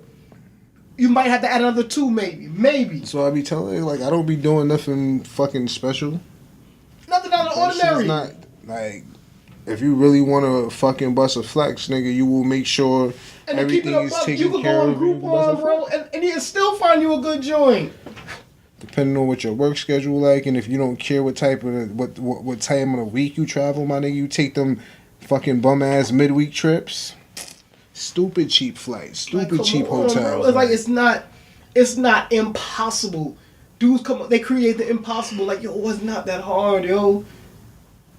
You might have to add another 2, maybe. So I be telling you, like, I don't be doing nothing fucking special. Nothing out of the ordinary. It's not, like, if you really want to fucking bust a flex, nigga, you will make sure and everything is taken care of. You can go on Groupon, bro, and he'll still find you a good joint. Depending on what your work schedule like, and if you don't care what type of what time of the week you travel, my nigga, you take them fucking bum ass midweek trips. Stupid cheap flights, stupid cheap hotels. It's like it's not impossible. Dudes come up, they create the impossible. Like, yo, it's not that hard, yo.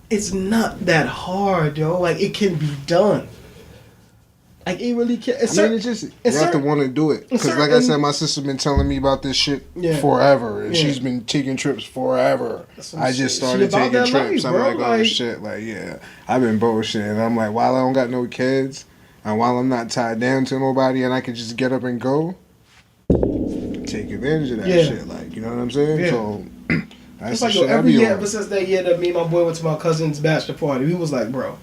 it's not that hard, yo. Like, it can be done. Like, it really can. It's just you have to want to do it. Because, like I said, my sister's been telling me about this shit forever, and she's been taking trips forever. I just started taking trips. I'm like, oh shit, like I've been bullshitting. I'm like, while I don't got no kids, and while I'm not tied down to nobody, and I can just get up and go, take advantage of that shit. Like, you know what I'm saying? Yeah. So that's it's like, yo, every year ever since that year that me and my boy went to my cousin's bachelor party, we was like, bro,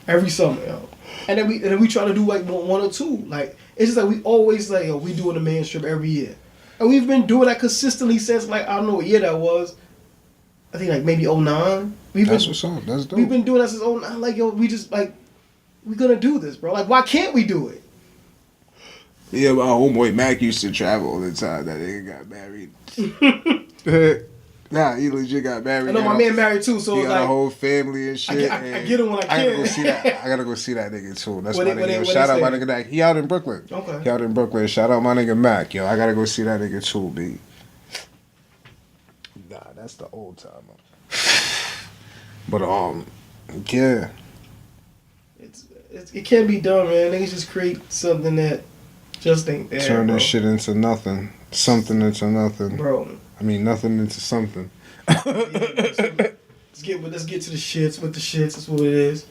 every summer, yo. And then we try to do like one or two. Like, it's just like we always like, yo, we doing the man strip every year. And we've been doing that consistently since, like, I don't know what year that was. I think like maybe 09. That's what's up. That's dope. We've been doing that since 09. Like, yo, we just like, we're gonna do this, bro. Like, why can't we do it? Yeah, my homeboy Mac used to travel all the time. That nigga got married. Nah, he legit got married. I know my man married too, so he it's got like a whole family and shit. I get him when I can. I gotta go see that nigga too. That's my nigga. Shout out my nigga Mac. He out in Brooklyn. Okay. He out in Brooklyn. Shout out my nigga Mac. Yo, I gotta go see that nigga too, B. Nah, that's the old timer. But yeah. It can be done, man. Niggas just create something that just ain't there. Turn this shit into nothing. Something into nothing. Bro. I mean, nothing into something. Let's get to the shits with the shits. That's what it is.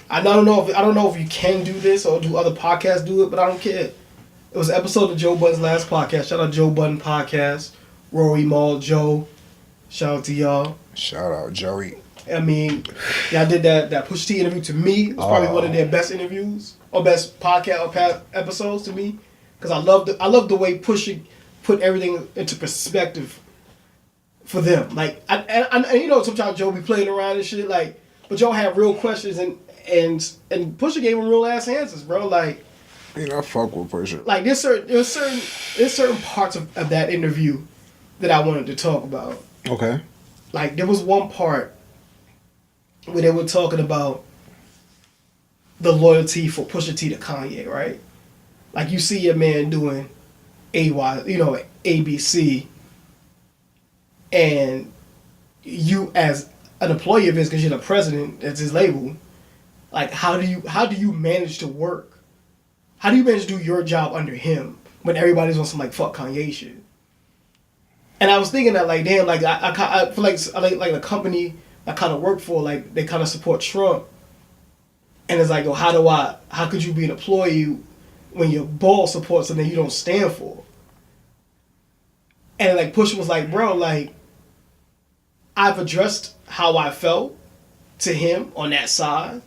I don't know if you can do this or do other podcasts do it, but I don't care. It was an episode of Joe Budden's last podcast. Shout out Joe Budden podcast. Rory Maul, Joe. Shout out to y'all. Shout out Joey. I mean, y'all did that Pusha T interview to me. It was probably one of their best interviews or best podcast or past episodes to me, because I love the way Pusha put everything into perspective for them. Like, I you know, sometimes Joe be playing around and shit, like, but Joe had real questions and Pusha gave him real ass answers, bro. Like, you know, I fuck with Pusha. Like, there's certain parts of that interview that I wanted to talk about. Okay. Like, there was one part where they were talking about the loyalty for Pusha T to Kanye, right? Like, you see your man doing ABC, and you as an employee of his, because you're the president, that's his label, like, how do you manage to work? How do you manage to do your job under him when everybody's on some, like, fuck Kanye shit? And I was thinking that, like, damn, like, I feel like the company I kind of work for, like, they kind of support Trump. And it's like, yo, how could you be an employee when your boss supports something you don't stand for? And, like, Pusha was like, bro, like, I've addressed how I felt to him on that side,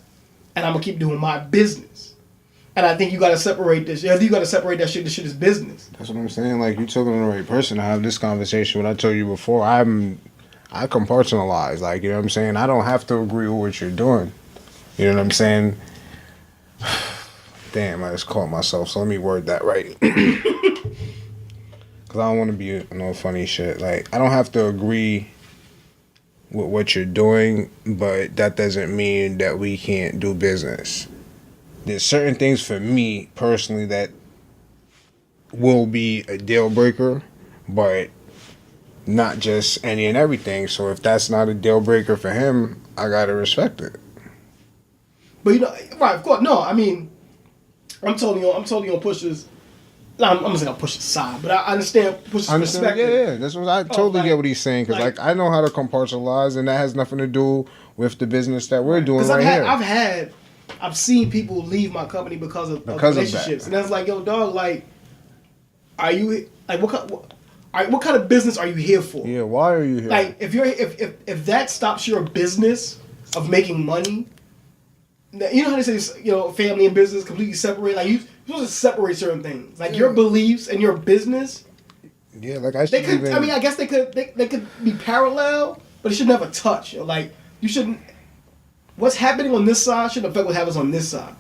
and I'm going to keep doing my business. And I think you got to separate this. I think you got to separate that shit. This shit is business. That's what I'm saying. Like, you're talking to the right person to have this conversation. When I told you before, I compartmentalize. Like, you know what I'm saying? I don't have to agree with what you're doing. You know what I'm saying? Damn, I just caught myself. So let me word that right. Because I don't want to be no funny shit. Like, I don't have to agree with what you're doing, but that doesn't mean that we can't do business. There's certain things for me personally that will be a deal breaker, but not just any and everything. So if that's not a deal breaker for him, I gotta respect it. But you know, right? Of course, no. I mean, I'm totally on Pusha's. I'm gonna say on Pusha's side, but I understand Pusha's perspective. Yeah. That's what I totally get what he's saying, because like I know how to compartmentalize, and that has nothing to do with the business that we're doing right here. I've seen people leave my company because of relationships, and that's like, yo, dog, like, are you like what kind of business are you here for? Yeah, why are you here? Like, if that stops your business of making money, you know how they say, you know, family and business completely separate. Like, you're supposed to separate certain things, like your beliefs and your business. Yeah, like I guess they could be parallel, but it should never touch. Like, you shouldn't. What's happening on this side shouldn't affect what happens on this side.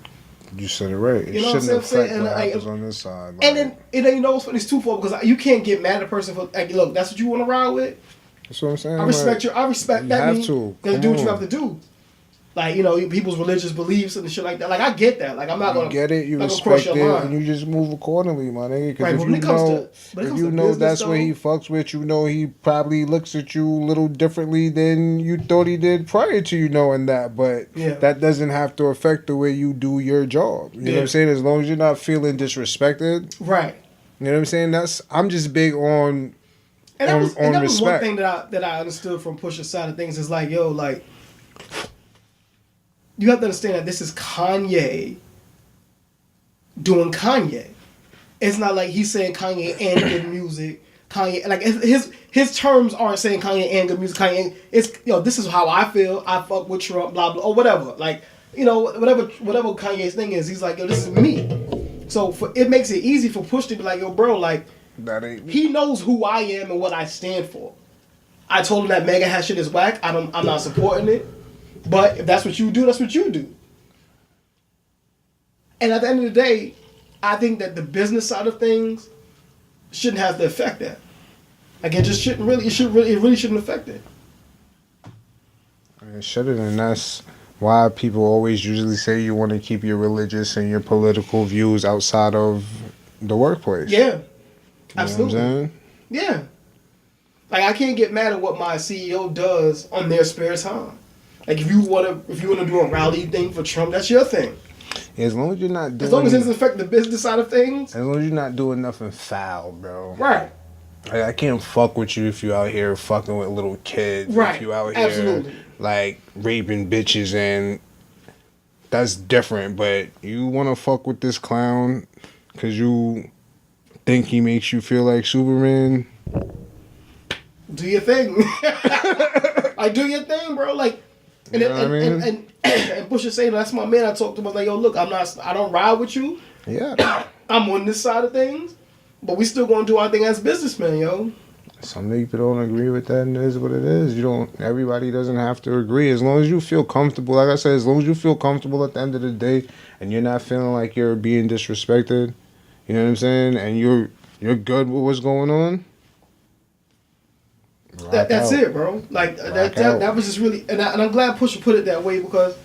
You said it right. It shouldn't affect what happens on this side. Like, and then you know what's funny? It's twofold, because you can't get mad at a person for, like, look, that's what you want to ride with. That's what I'm saying. I respect that. You have to do what you have to do. like people's religious beliefs and shit like that. Like I get that. Like I'm not gonna get it, you not gonna respect cross it, your line. and you just move accordingly, my nigga. Because Right, if but when you it comes know, to- if you know business, that's what though- he fucks with, you know he probably looks at you a little differently than you thought he did prior to you knowing that. But Yeah. that doesn't have to affect the way you do your job. You know what I'm saying? As long as you're not feeling disrespected, Right. you know what I'm saying? I'm just big on. And that was one respect. thing that I understood from Pusha's side of things is like, yo, like you have to understand that this is Kanye doing Kanye. It's not like he's saying Kanye and good music. Kanye, like his terms aren't saying Kanye and good music. Kanye, it's this is how I feel. I fuck with Trump, blah blah, or whatever. Like whatever Kanye's thing is, he's like, yo, this is me. So it makes it easy for Push to be like, yo, bro, like. That ain't me. He knows who I am and what I stand for. I told him that Mega Hat shit is whack. I'm not supporting it. But if that's what you do, that's what you do. And at the end of the day, I think that the business side of things shouldn't have to affect that. Like it just shouldn't really. It really shouldn't affect it. It shouldn't, and that's why people always usually say you want to keep your religious and your political views outside of the workplace. Yeah. You Absolutely. know what I'm saying? Yeah. Like I can't get mad at what my CEO does on their spare time. Like if you wanna do a rally thing for Trump, that's your thing. As long as you're not doing, As long as it doesn't affect the business side of things. As long as you're not doing nothing foul, bro. Right. Like, I can't fuck with you if you out here fucking with little kids. Right. If you out here Absolutely. like raping bitches, and that's different. But you want to fuck with this clown because you think he makes you feel like Superman? Do your thing. Like do your thing, bro. Like and You know what I mean? and Bush is saying that's my man. I talked to him, I was like, yo, look, I don't ride with you. Yeah. I'm on this side of things. But we still gonna do our thing as businessmen, yo. Some people don't agree with that, and it is what it is. Everybody doesn't have to agree. As long as you feel comfortable, like I said, as long as you feel comfortable at the end of the day, and you're not feeling like you're being disrespected, you know what I'm saying, and you're good with what's going on. That's it, bro. Like that was just really, and I'm glad Pusha put it that way because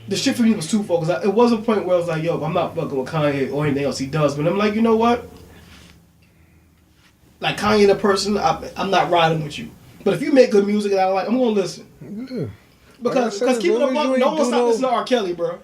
the shit for me was twofold. Because it was a point where I was like, yo, I'm not fucking with Kanye or anything else he does, but I'm like, you know what? Like Kanye the person, I'm not riding with you. But if you make good music that I like, I'm gonna listen. Yeah. Because Like I said, keep it as up, long as you no ain't one do stop no- listening to R. Kelly, bro.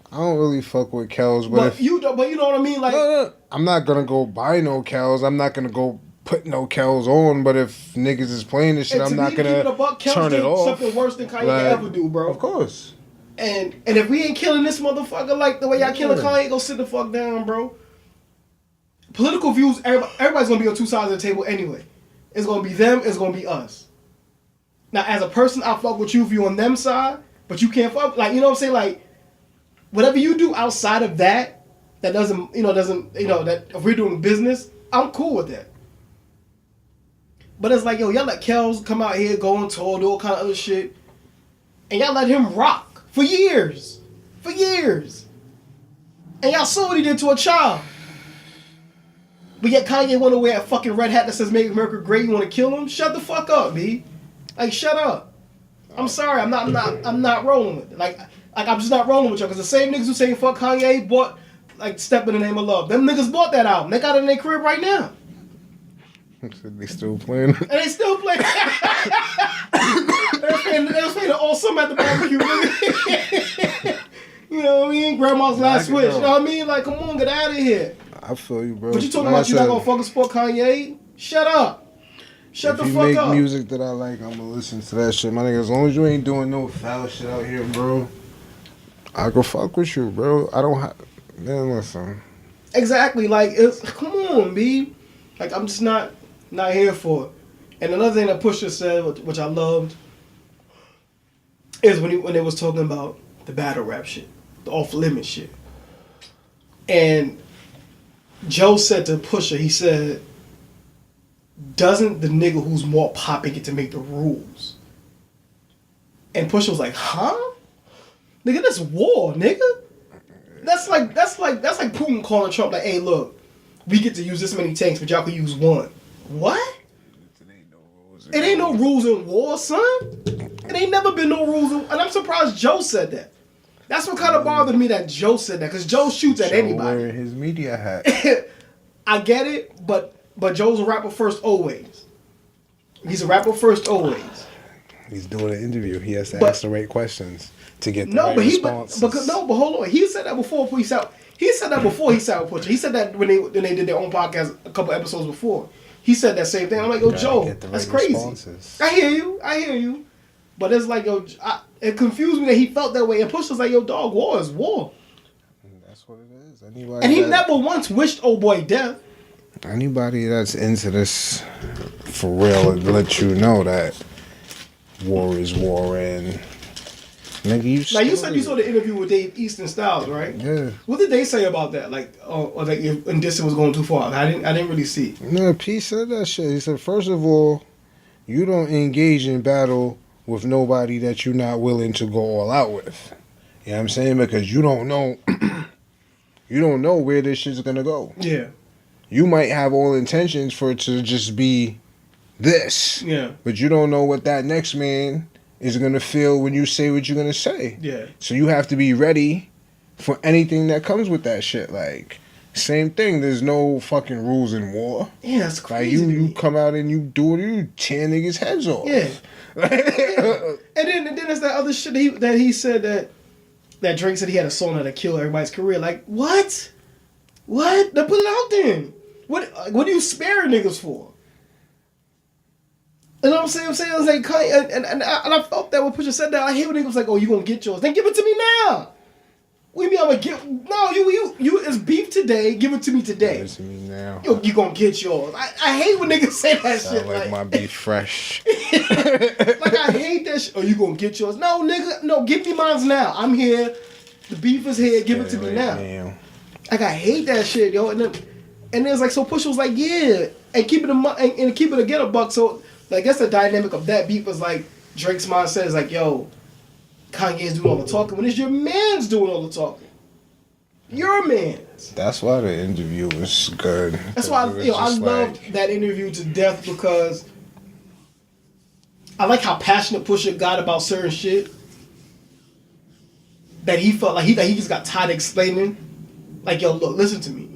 I don't really fuck with Kels, but But you know what I mean? Like, no, I'm not gonna go buy no Kels. I'm not gonna go put no Kels on. But if niggas is playing this shit, and I'm to not me, to keep gonna it a buck, Kelly turn it did off. something worse than Kanye Like, could ever do, bro. Of course. And if we ain't killing this motherfucker like the way y'all killing Yeah. Kanye, go sit the fuck down, bro. Political views, everybody's gonna be on two sides of the table anyway. It's gonna be them, it's gonna be us. Now, as a person, I fuck with you if you on them side, but you can't fuck, like, you know what I'm saying? Like, whatever you do outside of that doesn't, that if we're doing business, I'm cool with that. But it's like, yo, y'all let Kels come out here, go on tour, do all kind of other shit, and y'all let him rock for years. For years. And y'all saw what he did to a child. But yet Kanye want to wear a fucking red hat that says Make America Great, you want to kill him? Shut the fuck up, B. Like, shut up. I'm sorry, I'm not rolling with it. Like I'm just not rolling with y'all, because the same niggas who say fuck Kanye bought, like, Step in the Name of Love. Them niggas bought that album. They got it in their crib right now. They still playing. And they still play. They was playing all summer at the barbecue. You know what I mean? Grandma's last wish. You know what I mean? Like, come on, get out of here. I feel you, bro. But you talking Like about I you not said, gonna fucking support Kanye? Shut up. Shut the if you fuck make up. music that I like, I'm gonna listen to that shit, my nigga. As long as you ain't doing no foul shit out here, bro, I go fuck with you, bro. I don't have. Man, listen. Exactly. Like, it's come on, B. Like, I'm just not here for it. And another thing that Pusha said, which I loved, is when they was talking about the battle rap shit, the off limit shit. And Joe said to Pusha, he said, doesn't the nigga who's more popping get to make the rules? And Pusha was like, huh? Nigga, that's war, nigga. That's like Putin calling Trump like, hey, look, we get to use this many tanks, but y'all can use one. What? It ain't no rules in war, son. It ain't never been no rules in, and I'm surprised Joe said that. That's what kind of bothered me that Joe said that, because Joe shoots at anybody. Wearing his media hat. I get it, but Joe's a rapper first always. He's a rapper first always. He's doing an interview. He has to ask the right questions to get the right responses. But hold on. He said that before he sat with Pusha. He said that when they did their own podcast a couple episodes before. He said that same thing. I'm like, yo, Joe, that's crazy. Responses. I hear you. But it's like, yo, it confused me that he felt that way. And Pusha's like, yo, dog, war is war. And that's what it is. And he never once wished old boy death. Anybody that's into this for real would let you know that war is war, and nigga, you said you saw the interview with Dave East and Styles, right? Yeah. What did they say about that? Like, or like if Distance was going too far? I didn't really see. No, P said that shit. He said, first of all, you don't engage in battle with nobody that you're not willing to go all out with. You know what I'm saying? Because you don't know where this shit's gonna go. Yeah. You might have all intentions for it to just be this. Yeah. But you don't know what that next man is gonna feel when you say what you're gonna say. Yeah. So you have to be ready for anything that comes with that shit. Like, same thing. There's no fucking rules in war. Yeah, that's crazy. Like you come out and you do it, you tear niggas' heads off. Yeah. And then there's that other shit that he said that Drake said he had a song that'd kill everybody's career. Like, what? What? Then put it out then. What are you sparing niggas for? You know what I'm saying? I was like, and I felt that when Pusha said that. I hate when niggas was like, oh, you gonna get yours? Then give it to me now. What do you mean I'm gonna get? No, you it's beef today. Give it to me today. Give it to me now. You gonna get yours? I hate when niggas say that Sound shit. like my beef fresh. Like, I hate that shit. Oh, you gonna get yours? No, nigga. No, give me mine now. I'm here. The beef is here. Give it to me now. Like, I hate that shit, yo. And then it's like, so Pusha was like, yeah, and keep it a get a buck. So I guess the dynamic of that beef was like Drake's mindset is like, yo, Kanye's doing all the talking when it's your man's doing all the talking. Your man's. That's why the interview was good. That's why I loved that interview to death, because I like how passionate Pusha got about certain shit that he felt like he just got tired of explaining. Like, yo, look, listen to me.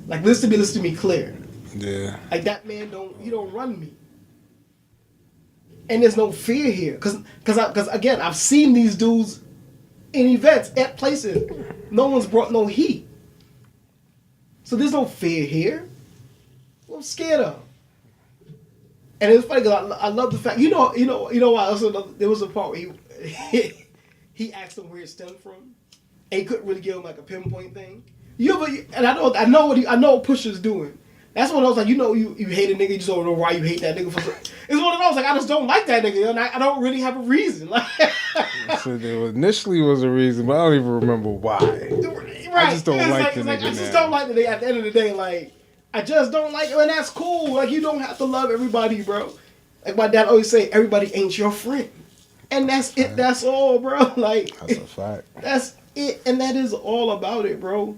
Like, listen to me clear. Yeah. Like, that man don't run me. And there's no fear here. Cause again, I've seen these dudes in events, at places. No one's brought no heat. So there's no fear here. What I'm scared of. And it's funny because I love the fact, you know why also there was a part where he asked him where it stemmed from. And he couldn't really give him like a pinpoint thing. And I know what Pusha's doing. That's when I was like, you hate a nigga, you just don't know why you hate that nigga for. It's one of those, like, I just don't like that nigga, and I don't really have a reason. Like, so there initially was a reason, but I don't even remember why. Right. I just don't like the nigga. I just don't like the nigga. At the end of the day, like, I just don't like him, and that's cool. Like, you don't have to love everybody, bro. Like my dad always say, everybody ain't your friend, and that's it. That's all, bro. Like, that's a fact. That's it, and that is all about it, bro.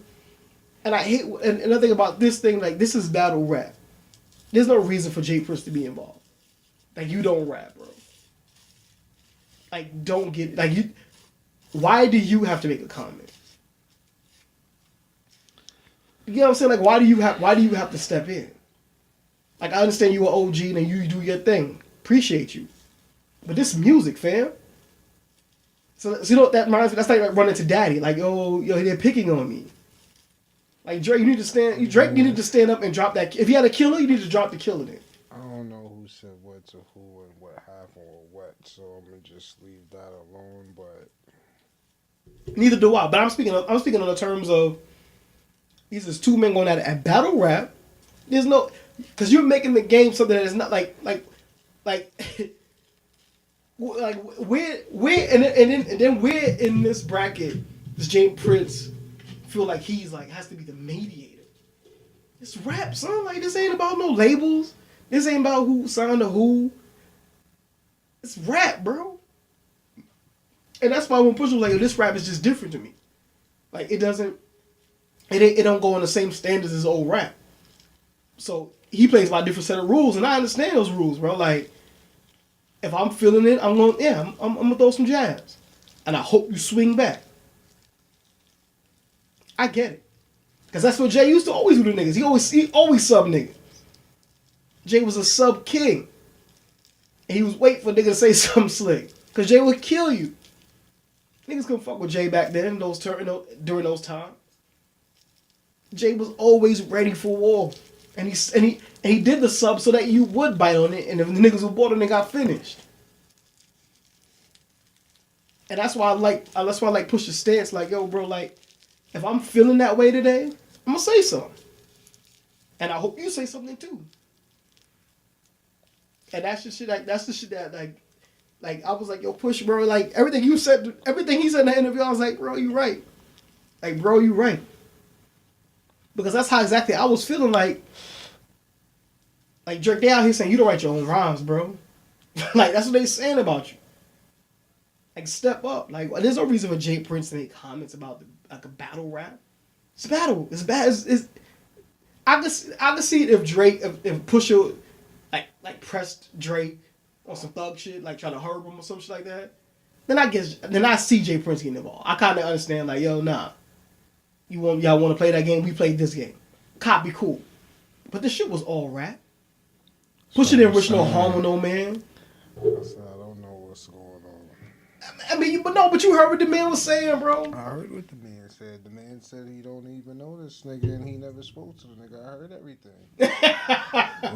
And I hate, and another thing about this thing, like, this is battle rap. There's no reason for Jay Prince to be involved. Like, you don't rap, bro. Like, don't get, like, you, why do you have to make a comment? You know what I'm saying? Like, why do you have to step in? Like, I understand you are OG and you do your thing. Appreciate you. But this is music, fam. So you know what that reminds me? That's like running to daddy. Like, yo, they're picking on me. Like, Drake, you need to stand up and drop that. If you had a killer, you need to drop the killer then. I don't know who said what to who and what happened or what, so I'm gonna just leave that alone. But neither do I. But I'm speaking on the terms of these is two men going at battle rap. There's no, because you're making the game something that is not like we're and then we're in this bracket. Does James Prince feel like he's like has to be the mediator? It's rap, son. Like, this ain't about no labels. This ain't about who signed to who. It's rap, bro. And that's why when Pusha was like, this rap is just different to me. Like, it don't go on the same standards as old rap. So he plays by a different set of rules, and I understand those rules, bro. Like, if I'm feeling it, I'm going, yeah, I'm gonna throw some jabs, and I hope you swing back. I get it, cause that's what Jay used to always do to niggas. He always sub niggas. Jay was a sub king, and he was waiting for niggas to say something slick, cause Jay would kill you. Niggas couldn't fuck with Jay back then, during those times. Jay was always ready for war. And he did the sub so that you would bite on it, and if the niggas were bored, then they got finished. And that's why I like Push's stance, like, yo, bro, like, if I'm feeling that way today, I'm gonna say something. And I hope you say something too. And that's the shit that like I was like, yo, Push, bro, like everything he said in the interview, I was like, bro, you right. Like, bro, you right. Because that's how exactly I was feeling like Drake, they out here saying you don't write your own rhymes, bro. Like, that's what they saying about you. Like, step up. Like, there's no reason for Jay Prince to make comments about like a battle rap. It's a battle. It's bad. I can see it if Drake, if Pusha, like pressed Drake on some thug shit, like trying to hurt him or some shit like that. Then I see Jay Prince getting involved. I kind of understand, like, yo, nah. Y'all want to play that game? We played this game. Copy, cool. But this shit was all rap. Pusha didn't wish no harm on no man. I don't know what's going on. I mean, but you heard what the man was saying, bro. I heard what the man said. The man said he don't even know this nigga and he never spoke to the nigga. I heard everything. You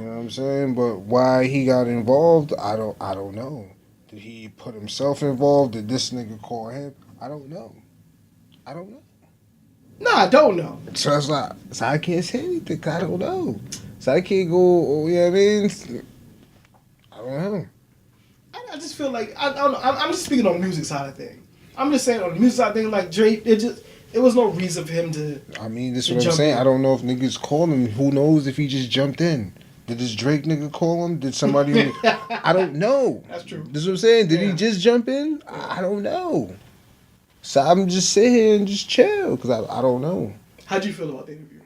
know what I'm saying? But why he got involved, I don't know. Did he put himself involved? Did this nigga call him? I don't know. No, I don't know. So it's like, so I can't say anything. I don't know. So I can't go, you know what I mean? I don't know. I just feel like, I don't know. I'm just speaking on the music side of things. I'm just saying on the music side of things, like Drake, it was no reason for him to. I mean, this is what I'm saying. I don't know if niggas called him. Who knows if he just jumped in? Did this Drake nigga call him? Did somebody? I don't know. That's true. This is what I'm saying. Did he just jump in? I don't know. So I'm just sit here and just chill because I don't know. How'd you feel about the interview?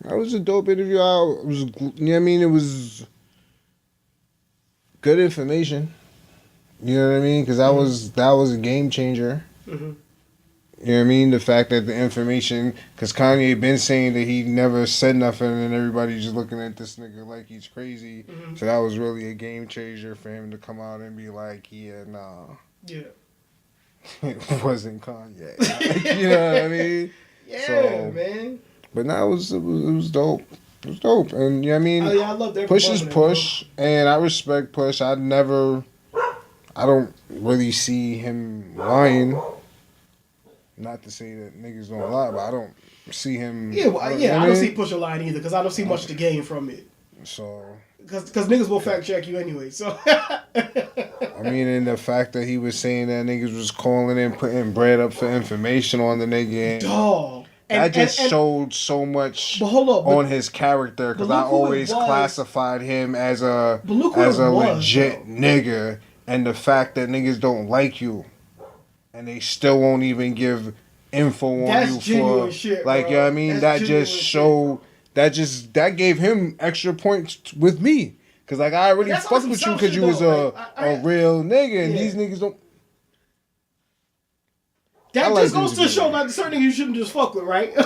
That was a dope interview. You know what I mean? It was good information. You know what I mean? Because that was a game changer. Mm-hmm. You know what I mean? The fact that the information, because Kanye been saying that he never said nothing and everybody just looking at this nigga like he's crazy. Mm-hmm. So that was really a game changer for him to come out and be like, yeah, nah. Yeah. It wasn't Kanye. Like, you know what I mean? Yeah, man. But now it was dope. It was dope. And you know what I mean? Oh, yeah, I love that. Push is Push, and I respect Push. I don't really see him lying. Not to say that niggas don't lie, but I don't see him. Yeah, I don't see Push a lying either, because I don't see much to gain from it. So. Because niggas will fact check you anyway, so. I mean, and the fact that he was saying that niggas was calling in, putting bread up for information on the nigga. Dog. That just showed so much on his character, because I always classified him as a legit nigga, and the fact that niggas don't like you, and they still won't even give info on you for shit, like, you know what I mean? That just showed that gave him extra points with me, because like I already fucked with you because you was a real nigga, and these niggas don't. That just goes to show, like, certain niggas you shouldn't just fuck with, right?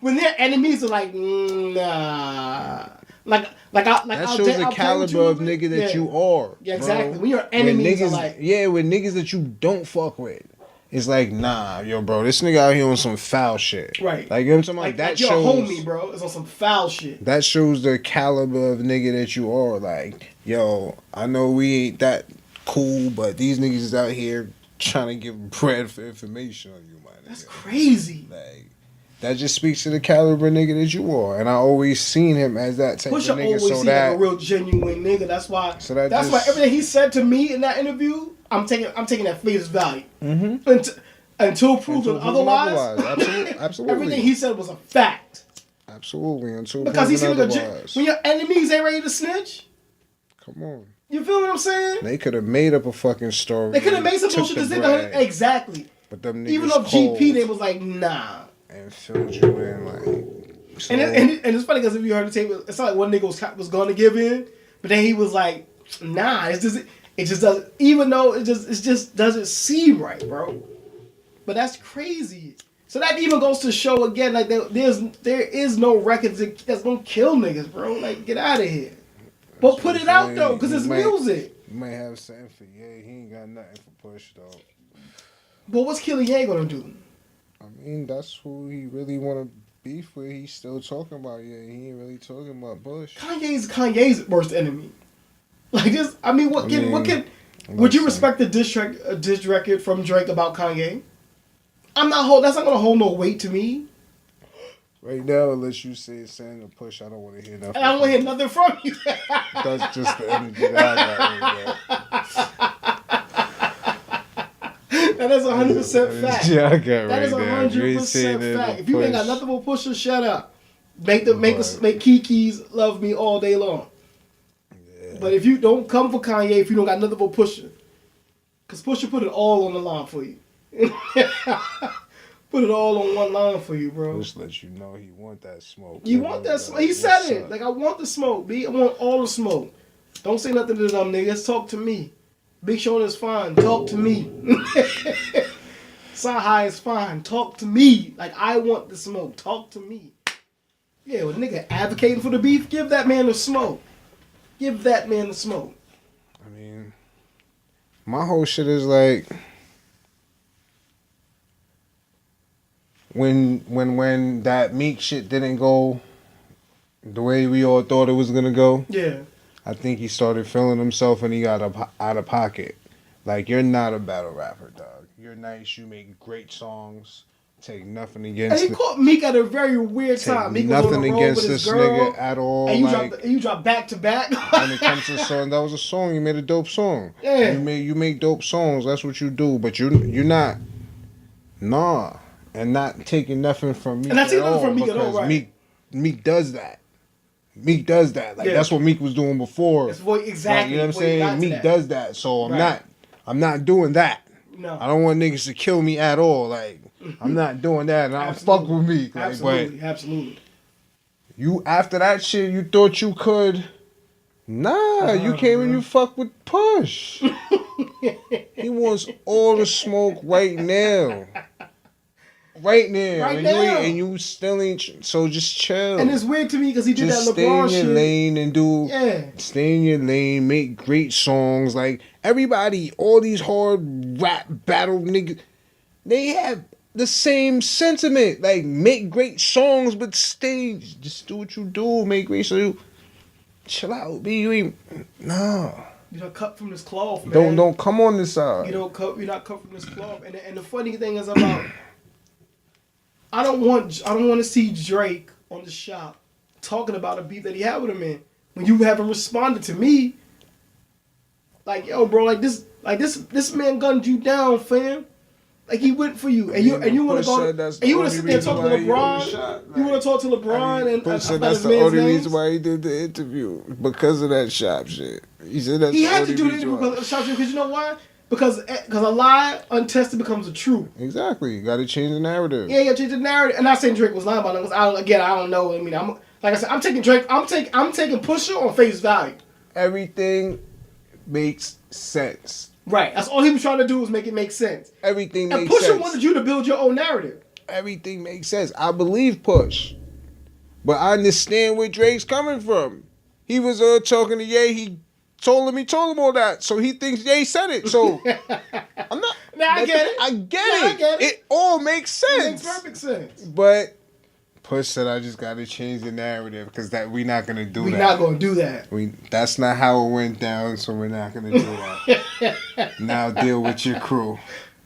When their enemies are like, nah. That shows the caliber of nigga that you are. Yeah, exactly. When your enemies are like. Yeah, with niggas that you don't fuck with. It's like, nah, yo, bro, this nigga out here on some foul shit. Right. Like, you know what I'm talking about? That your shows. Homie, bro, is on some foul shit. That shows the caliber of nigga that you are. Like, yo, I know we ain't that cool, but these niggas is out here trying to give bread for information on you, man. That's crazy. Like, that just speaks to the caliber nigga that you are, and I always seen him as that type of nigga. Always seemed like a real genuine nigga. That's why. That's why everything he said to me in that interview, I'm taking that face value. Mm-hmm. Until proven otherwise. Absolutely. Everything he said was a fact. Absolutely. Because he seemed like when your enemies ain't ready to snitch. Come on. You feel what I'm saying? They could have made up a fucking story. They could have made some bullshit. Exactly. But them niggas even though GP, they was like, nah. And filled you in like. So and it's funny because if you heard the tape, it's like one nigga was going to give in, but then he was like, nah, it just doesn't. Even though it just doesn't seem right, bro. But that's crazy. So that even goes to show again, like there is no record that's gonna kill niggas, bro. Like get out of here. But put it out though, cause it's music. You might have something for Ye. He ain't got nothing for Push though. But what's Killer Ye gonna do? I mean, that's who he really want to beef with. He's still talking about Ye. He ain't really talking about Bush. Kanye's worst enemy. Like this, I mean, what can? Would you respect a diss record from Drake about Kanye? That's not gonna hold no weight to me. Right now, unless you say Sand or Push, I don't want to hear nothing. And I don't want to hear nothing from you. That's just the energy that I got. That is 100% fact. Yeah, I got that is 100% fact. If you ain't got nothing but Pusha, shut up. Make Kiki's love me all day long. Yeah. But if you don't come for Kanye, if you don't got nothing but Pusha, because Pusha put it all on the line for you. Put it all on one line for you, bro. Just let you know he want that smoke. You want that smoke. He said it. Like, I want the smoke, B. I want all the smoke. Don't say nothing to them niggas. Talk to me. Big Sean is fine. Talk to me. Sahai is fine. Talk to me. Like, I want the smoke. Talk to me. Yeah, well, nigga advocating for the beef, give that man the smoke. Give that man the smoke. I mean, my whole shit is like, when that Meek shit didn't go the way we all thought it was gonna go, yeah, I think he started feeling himself and he got out of pocket. Like, you're not a battle rapper, dog. You're nice. You make great songs. Take nothing against. And he caught Meek at a very weird time. Meek was on the road against with his this girl, nigga at all. And you drop back to back. When it comes to song, that was a song. You made a dope song. Yeah. You make dope songs. That's what you do. But you're not. Nah. And not taking nothing from Meek. And not taking nothing from Meek at all, right? Meek does that. Meek does that. Like, that's what Meek was doing before. That's what, exactly. Like, you know what I'm saying? Meek does that. So I'm not doing that. No. I don't want niggas to kill me at all. Like, I'm not doing that. And I don't fuck with Meek. Like, Absolutely. You, after that shit, you thought you could. Nah, you came and you fucked with Push. He wants all the smoke right now. Right now. And you still ain't. So just chill. And it's weird to me because he did just that LeBron shit. Stay in your lane and do. Yeah. Stay in your lane. Make great songs. Like, everybody, all these hard rap battle niggas, they have the same sentiment. Like, make great songs, but just do what you do. Make great songs. Chill out, B. You ain't. Nah. You don't cut from this cloth, man. Don't come on this side. You're not cut from this cloth. And the funny thing is about. I don't want to see Drake on the shop talking about a beef that he had with him in when you haven't responded to me. Like, yo, bro, this man gunned you down, fam. Like, he went for you, and you want to go, and you want to sit there and talk to LeBron. You want to talk to LeBron and Push said that's the only reason why he did the interview, because of that shop shit. He said that's he the had only to do the interview because of the shop shit. Because you know why? Because a lie untested becomes a truth. Exactly. You got to change the narrative. Yeah, you got to change the narrative. And not saying Drake was lying about it. Because I don't know. I mean, like I said, I'm taking Drake. I'm taking Pusha on face value. Everything makes sense. Right. That's all he was trying to do was make it make sense. Everything makes sense. And Pusha wanted you to build your own narrative. Everything makes sense. I believe Push. But I understand where Drake's coming from. He was talking to Ye. He told him all that. So he thinks Ye said it. So I'm not. I get it. I get it. It all makes sense. It makes perfect sense. But Push said, I just got to change the narrative because we're not going to do that. We're not going to do that. That's not how it went down, so we're not going to do that. Now deal with your crew.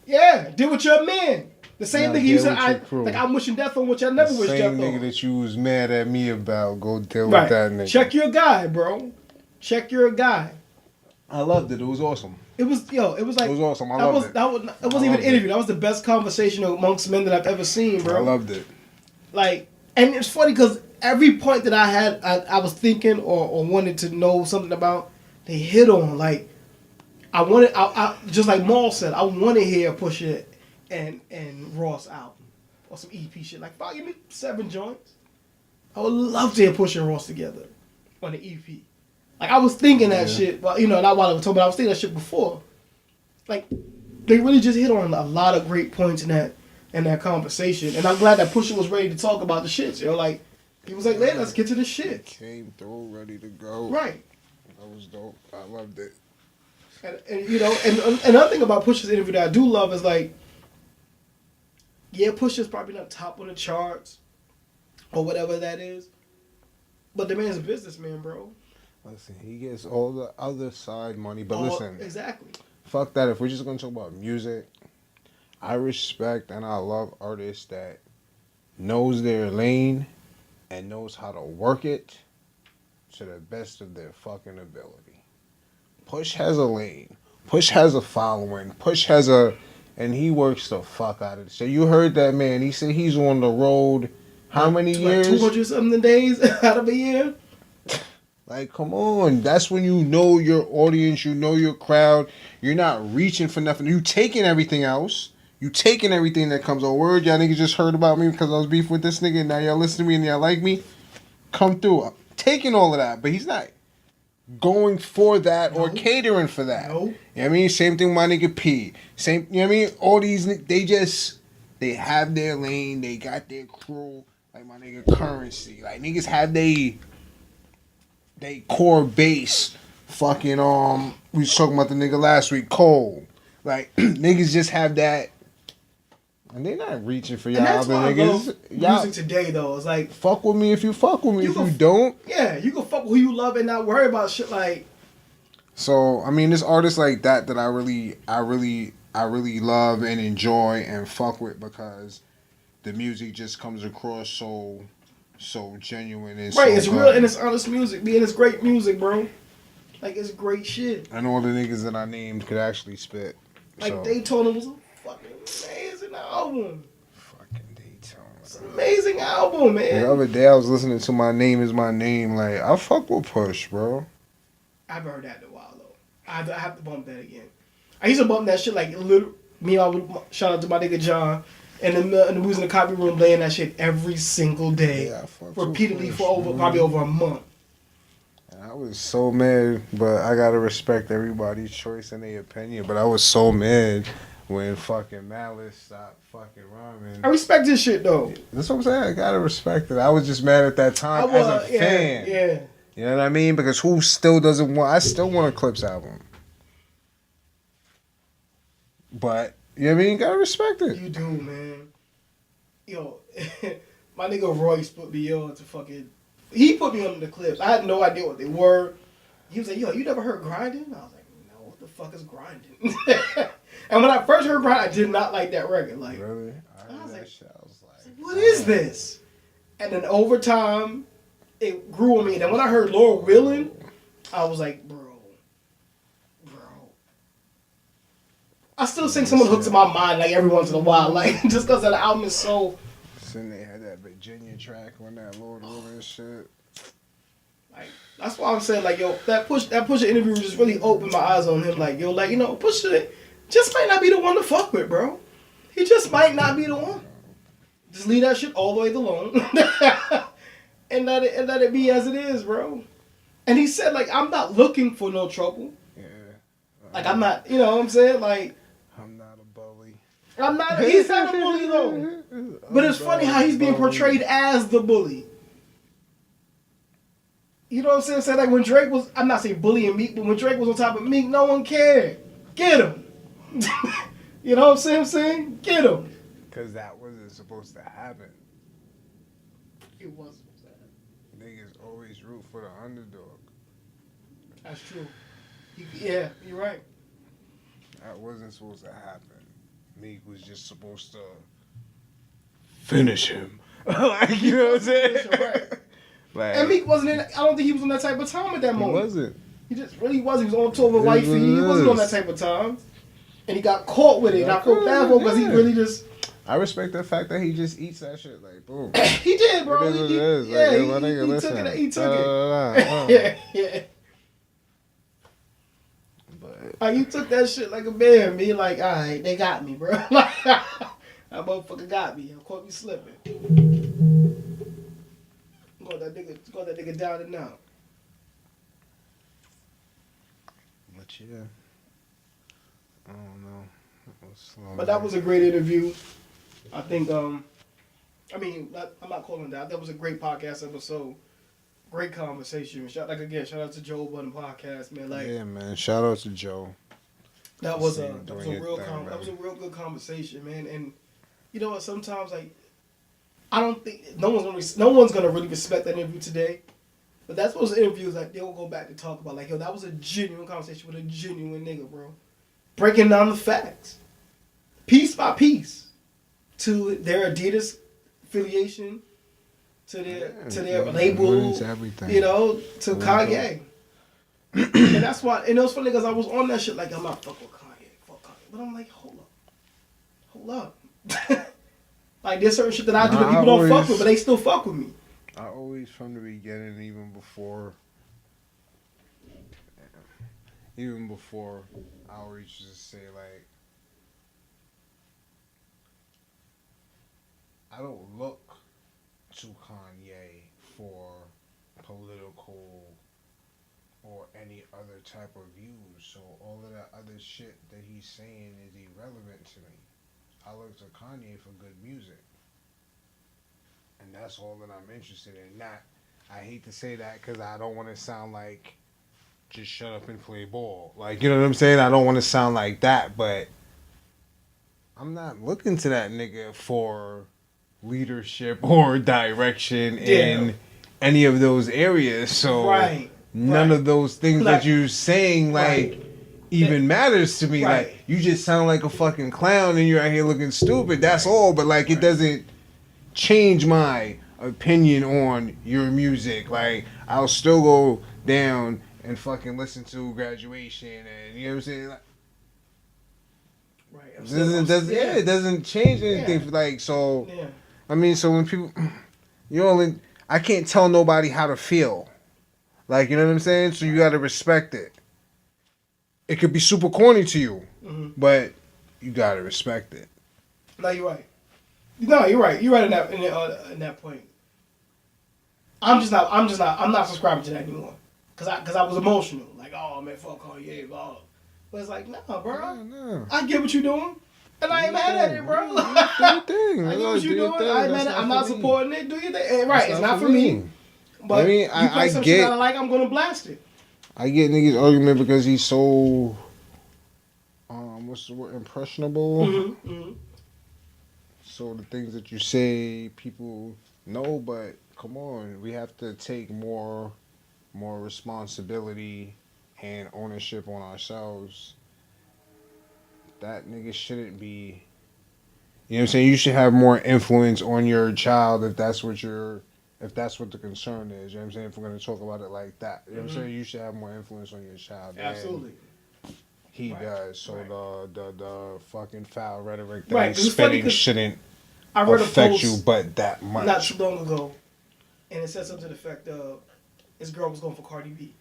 Yeah, deal with your men. The same thing you said, I'm wishing death on, which I never wish death on. The same nigga that you was mad at me about, go deal with that nigga. Check your guy, bro. Check your guy. I loved it. It was awesome. It was awesome. I loved it. It wasn't even an interview. That was the best conversation amongst men that I've ever seen, bro. I loved it. Like, and it's funny because every point that I had, I was thinking or wanted to know something about, they hit on. Like, I just like Maul said, I want to hear Pusha and Ross album or some EP shit. Like, fuck, give me 7 joints. I would love to hear Pusha and Ross together on the EP. Like, I was thinking that shit, but, you know, not while I was talking, but I was thinking that shit before. Like, they really just hit on a lot of great points in that conversation. And I'm glad that Pusha was ready to talk about the shit, yo. Like, he was like, man, let's get to the shit. Came through, ready to go. Right. That was dope. I loved it. And you know, and another thing about Pusha's interview that I do love is, like, yeah, Pusha's probably not top on the charts or whatever that is, but the man's a businessman, bro. Listen, he gets all the other side money, but listen. Exactly. Fuck that. If we're just going to talk about music, I respect and I love artists that knows their lane and knows how to work it to the best of their fucking ability. Push has a lane. Push has a following. Push has a... And he works the fuck out of it. So you heard that man. He said he's on the road how many years? 200-something days out of a year. Like, come on. That's when you know your audience. You know your crowd. You're not reaching for nothing. You taking everything else. You taking everything that comes on. Word, y'all niggas just heard about me because I was beefing with this nigga. And now y'all listen to me and y'all like me. Come through. I'm taking all of that. But he's not going for that or catering for that. No. You know what I mean? Same thing with my nigga P. Same, you know what I mean? All these, they have their lane. They got their crew. Like my nigga Currency. Like niggas have they core base. Fucking, we was talking about the nigga last week, Cole. Like, niggas just have that. And they not reaching for y'all other niggas. Music today, though, it's like, fuck with me if you fuck with me. If you don't, yeah, you can fuck with who you love and not worry about shit like. So I mean, this artist like that I really love and enjoy and fuck with because the music just comes across so genuine and right. So it's good. real and it's honest music, man. It's great music, bro. Like it's great shit. And all the niggas that I named could actually spit. Like so. Daytona was a fucking amazing album. Fucking Daytona. It's an amazing album, man. The other day I was listening to My Name Is My Name. Like I fuck with Push, bro. I haven't heard that in a while though. I have to bump that again. I used to bump that shit like little. Me, I would shout out to my nigga John, and we was in the copy room playing that shit every single day, repeatedly for probably over a month. I was so mad, but I gotta respect everybody's choice and their opinion. But I was so mad when fucking Malice stopped fucking rhyming. I respect this shit though. That's what I'm saying. I gotta respect it. I was just mad at that time as a fan. Yeah. You know what I mean? Because who still doesn't want? I still want a Clips album. But you know what I mean? You gotta respect it. You do, man. Yo, my nigga Royce put me on to fucking. He put me on the Clips. I had no idea what they were. He was like, "Yo, you never heard Grinding?" I was like, "No, what the fuck is Grinding?" And when I first heard Grinding, I did not like that record. Like, really? I was like, "What is this?" And then over time, it grew on me. And then when I heard Laura Willing, I was like, bro. I still sing some of the hooks in my mind, like every once in a while, like just because the album is so. Then they had that Virginia track on that Lord Willing shit. Like that's why I'm saying, like, yo, that Pusha interview just really opened my eyes on him. Like, yo, like, you know, Pusha just might not be the one to fuck with, bro. He just might not be the one. Just leave that shit all the way alone, and let it be as it is, bro. And he said, like, I'm not looking for no trouble. Yeah. Like I'm not, you know what I'm saying, like. I'm not a bully. He's not a bully though. But it's funny how he's being portrayed as the bully. You know what I'm saying? Like when Drake was, I'm not saying bullying Meek, but when Drake was on top of Meek, no one cared. Get him. You know what I'm saying? Get him. Because that wasn't supposed to happen. It wasn't supposed to happen. Niggas always root for the underdog. That's true. Yeah, you're right. That wasn't supposed to happen. Meek was just supposed to finish him. Like, you know what I'm saying? Right. Like, and Meek wasn't in, I don't think he was on that type of time at that moment. He wasn't. He just really wasn't. He was on tour with Wifey. He wasn't on that type of time. And he got caught with it. And I feel bad for him because he really just... I respect the fact that he just eats that shit. Like, boom. He did, bro. It is what it is. Yeah, Like, he took it. Yeah. But like, you took that shit like a man. Me like, all right, they got me, bro. Like, that motherfucker got me. Caught me slipping. I'm Got that nigga down and out. But yeah, I don't know. But that was a great interview. I think. I mean, I'm not calling that. That was a great podcast episode. Great conversation. Shout out to Joe Budden podcast, man. Like, yeah, man. Shout out to Joe. That was a real good conversation, man. And you know what? Sometimes like I don't think no one's gonna really respect that interview today. But that's those interviews like they'll go back to talk about like, yo, that was a genuine conversation with a genuine nigga, bro. Breaking down the facts, piece by piece, to their Adidas affiliation, to their label, to everything. You know, to Kanye. And that's why, and it was funny because I was on that shit like, I'm not fuck with Kanye, but I'm like, hold up. Like there's certain shit that I do that people don't fuck with, but they still fuck with me. I always, from the beginning, even before, I always just say like, I don't look to Kanye for political or any other type of views. So all of that other shit that he's saying is irrelevant to me. I look to Kanye for good music. And that's all that I'm interested in. Not, I hate to say that because I don't want to sound like just shut up and play ball. Like, you know what I'm saying? I don't want to sound like that, but I'm not looking to that nigga for leadership or direction in any of those areas. So none of those things that you're saying even matters to me. Like, you just sound like a fucking clown and you're out here looking stupid. That's all. But like, it doesn't change my opinion on your music. Like, I'll still go down and fucking listen to Graduation, and you know what I'm saying? Like, it doesn't change anything. Like, so I mean, so when people, I can't tell nobody how to feel. Like, you know what I'm saying? So you gotta respect it. It could be super corny to you, but you gotta respect it. No, you're right. No, you're right. You're right in that point. I'm not subscribing to that anymore. Cause I was emotional. Like, oh man, fuck Kanye, blah. But it's like, nah, bro. No. I get what you're doing. And I ain't mad at it, bro. Do your thing. I get what you're doing. I ain't mad at it. I'm not supporting it. Do your thing. Right, it's not for me. But I mean, you play some shit I like, I'm gonna blast it. I get niggas' argument because he's so what's the word? Impressionable. Mm-hmm. So the things that you say, people know, but come on, we have to take more responsibility and ownership on ourselves. That nigga shouldn't be. You know what I'm saying? You should have more influence on your child if that's what the concern is. You know what I'm saying? If we're gonna talk about it like that, you know what I'm saying? You should have more influence on your child. Absolutely. He does. So the fucking foul rhetoric that he's spitting shouldn't affect you, but that much. Not too long ago, and it said something to the effect of, this girl was going for Cardi B.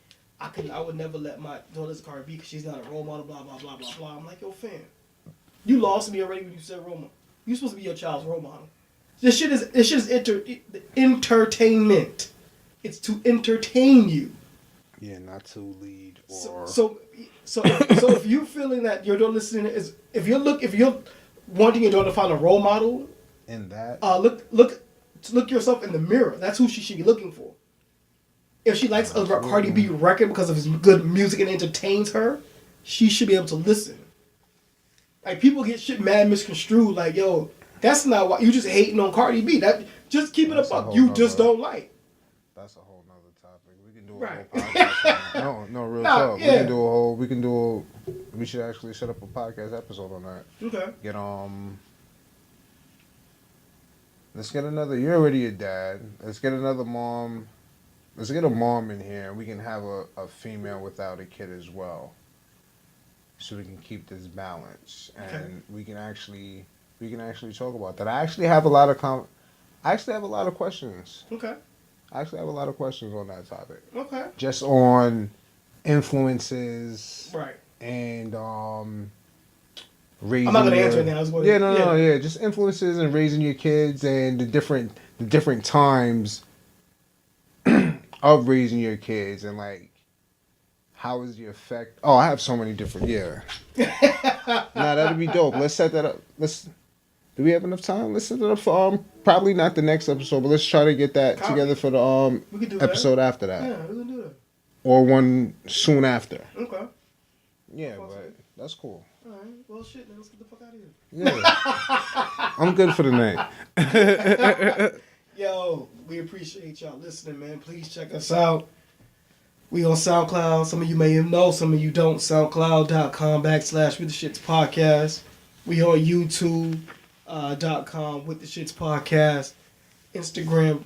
I would never let my daughter listen to Cardi B because she's not a role model, blah, blah, blah, blah, blah. I'm like, yo, fam, you lost me already when you said role model. You're supposed to be your child's role model. This shit is entertainment. It's to entertain you. Yeah, not to lead or... So if you're feeling that your daughter listening if you're wanting your daughter to find a role model... In that... Look yourself in the mirror. That's who she should be looking for. If she likes a Cardi B record because of his good music and entertains her, she should be able to listen. Like, people get shit mad misconstrued. Like, yo, that's not why you just hating on Cardi B. That just keep it a buck. You just don't like. That's a whole nother topic. We can do a whole podcast. No, real talk. Yeah. We should actually set up a podcast episode on that. Okay. Let's get another. You're already a dad. Let's get another mom. Let's get a mom in here, and we can have a female without a kid as well, so we can keep this balance, and we can actually talk about that. I actually have a lot of questions. Okay. I actually have a lot of questions on that topic. Okay. Just on influences, right? And raising. I'm not gonna answer anything. I was going. Yeah, just influences and raising your kids and the different times of raising your kids and like how is the effect? Oh, I have so many different. Yeah. Nah, that'd be dope. Let's set that up. Let's. Do we have enough time? Let's set it up for probably not the next episode, but let's try to get that together for the We could do episode that. after that. Yeah, we can do that. Or one soon after. Okay. Yeah, but that's cool. All right. Well, shit, then let's get the fuck out of here. Yeah. I'm good for the night. Yo, we appreciate y'all listening, man. Please check us out. We on SoundCloud. Some of you may know, some of you don't. SoundCloud.com/WithTheShitsPodcast. We on YouTube.com with the Shits Podcast. Instagram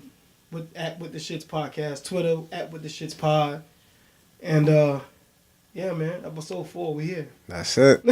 with the Shits Podcast. Twitter with the Shits Pod. And yeah, man, episode 4, we here. That's it.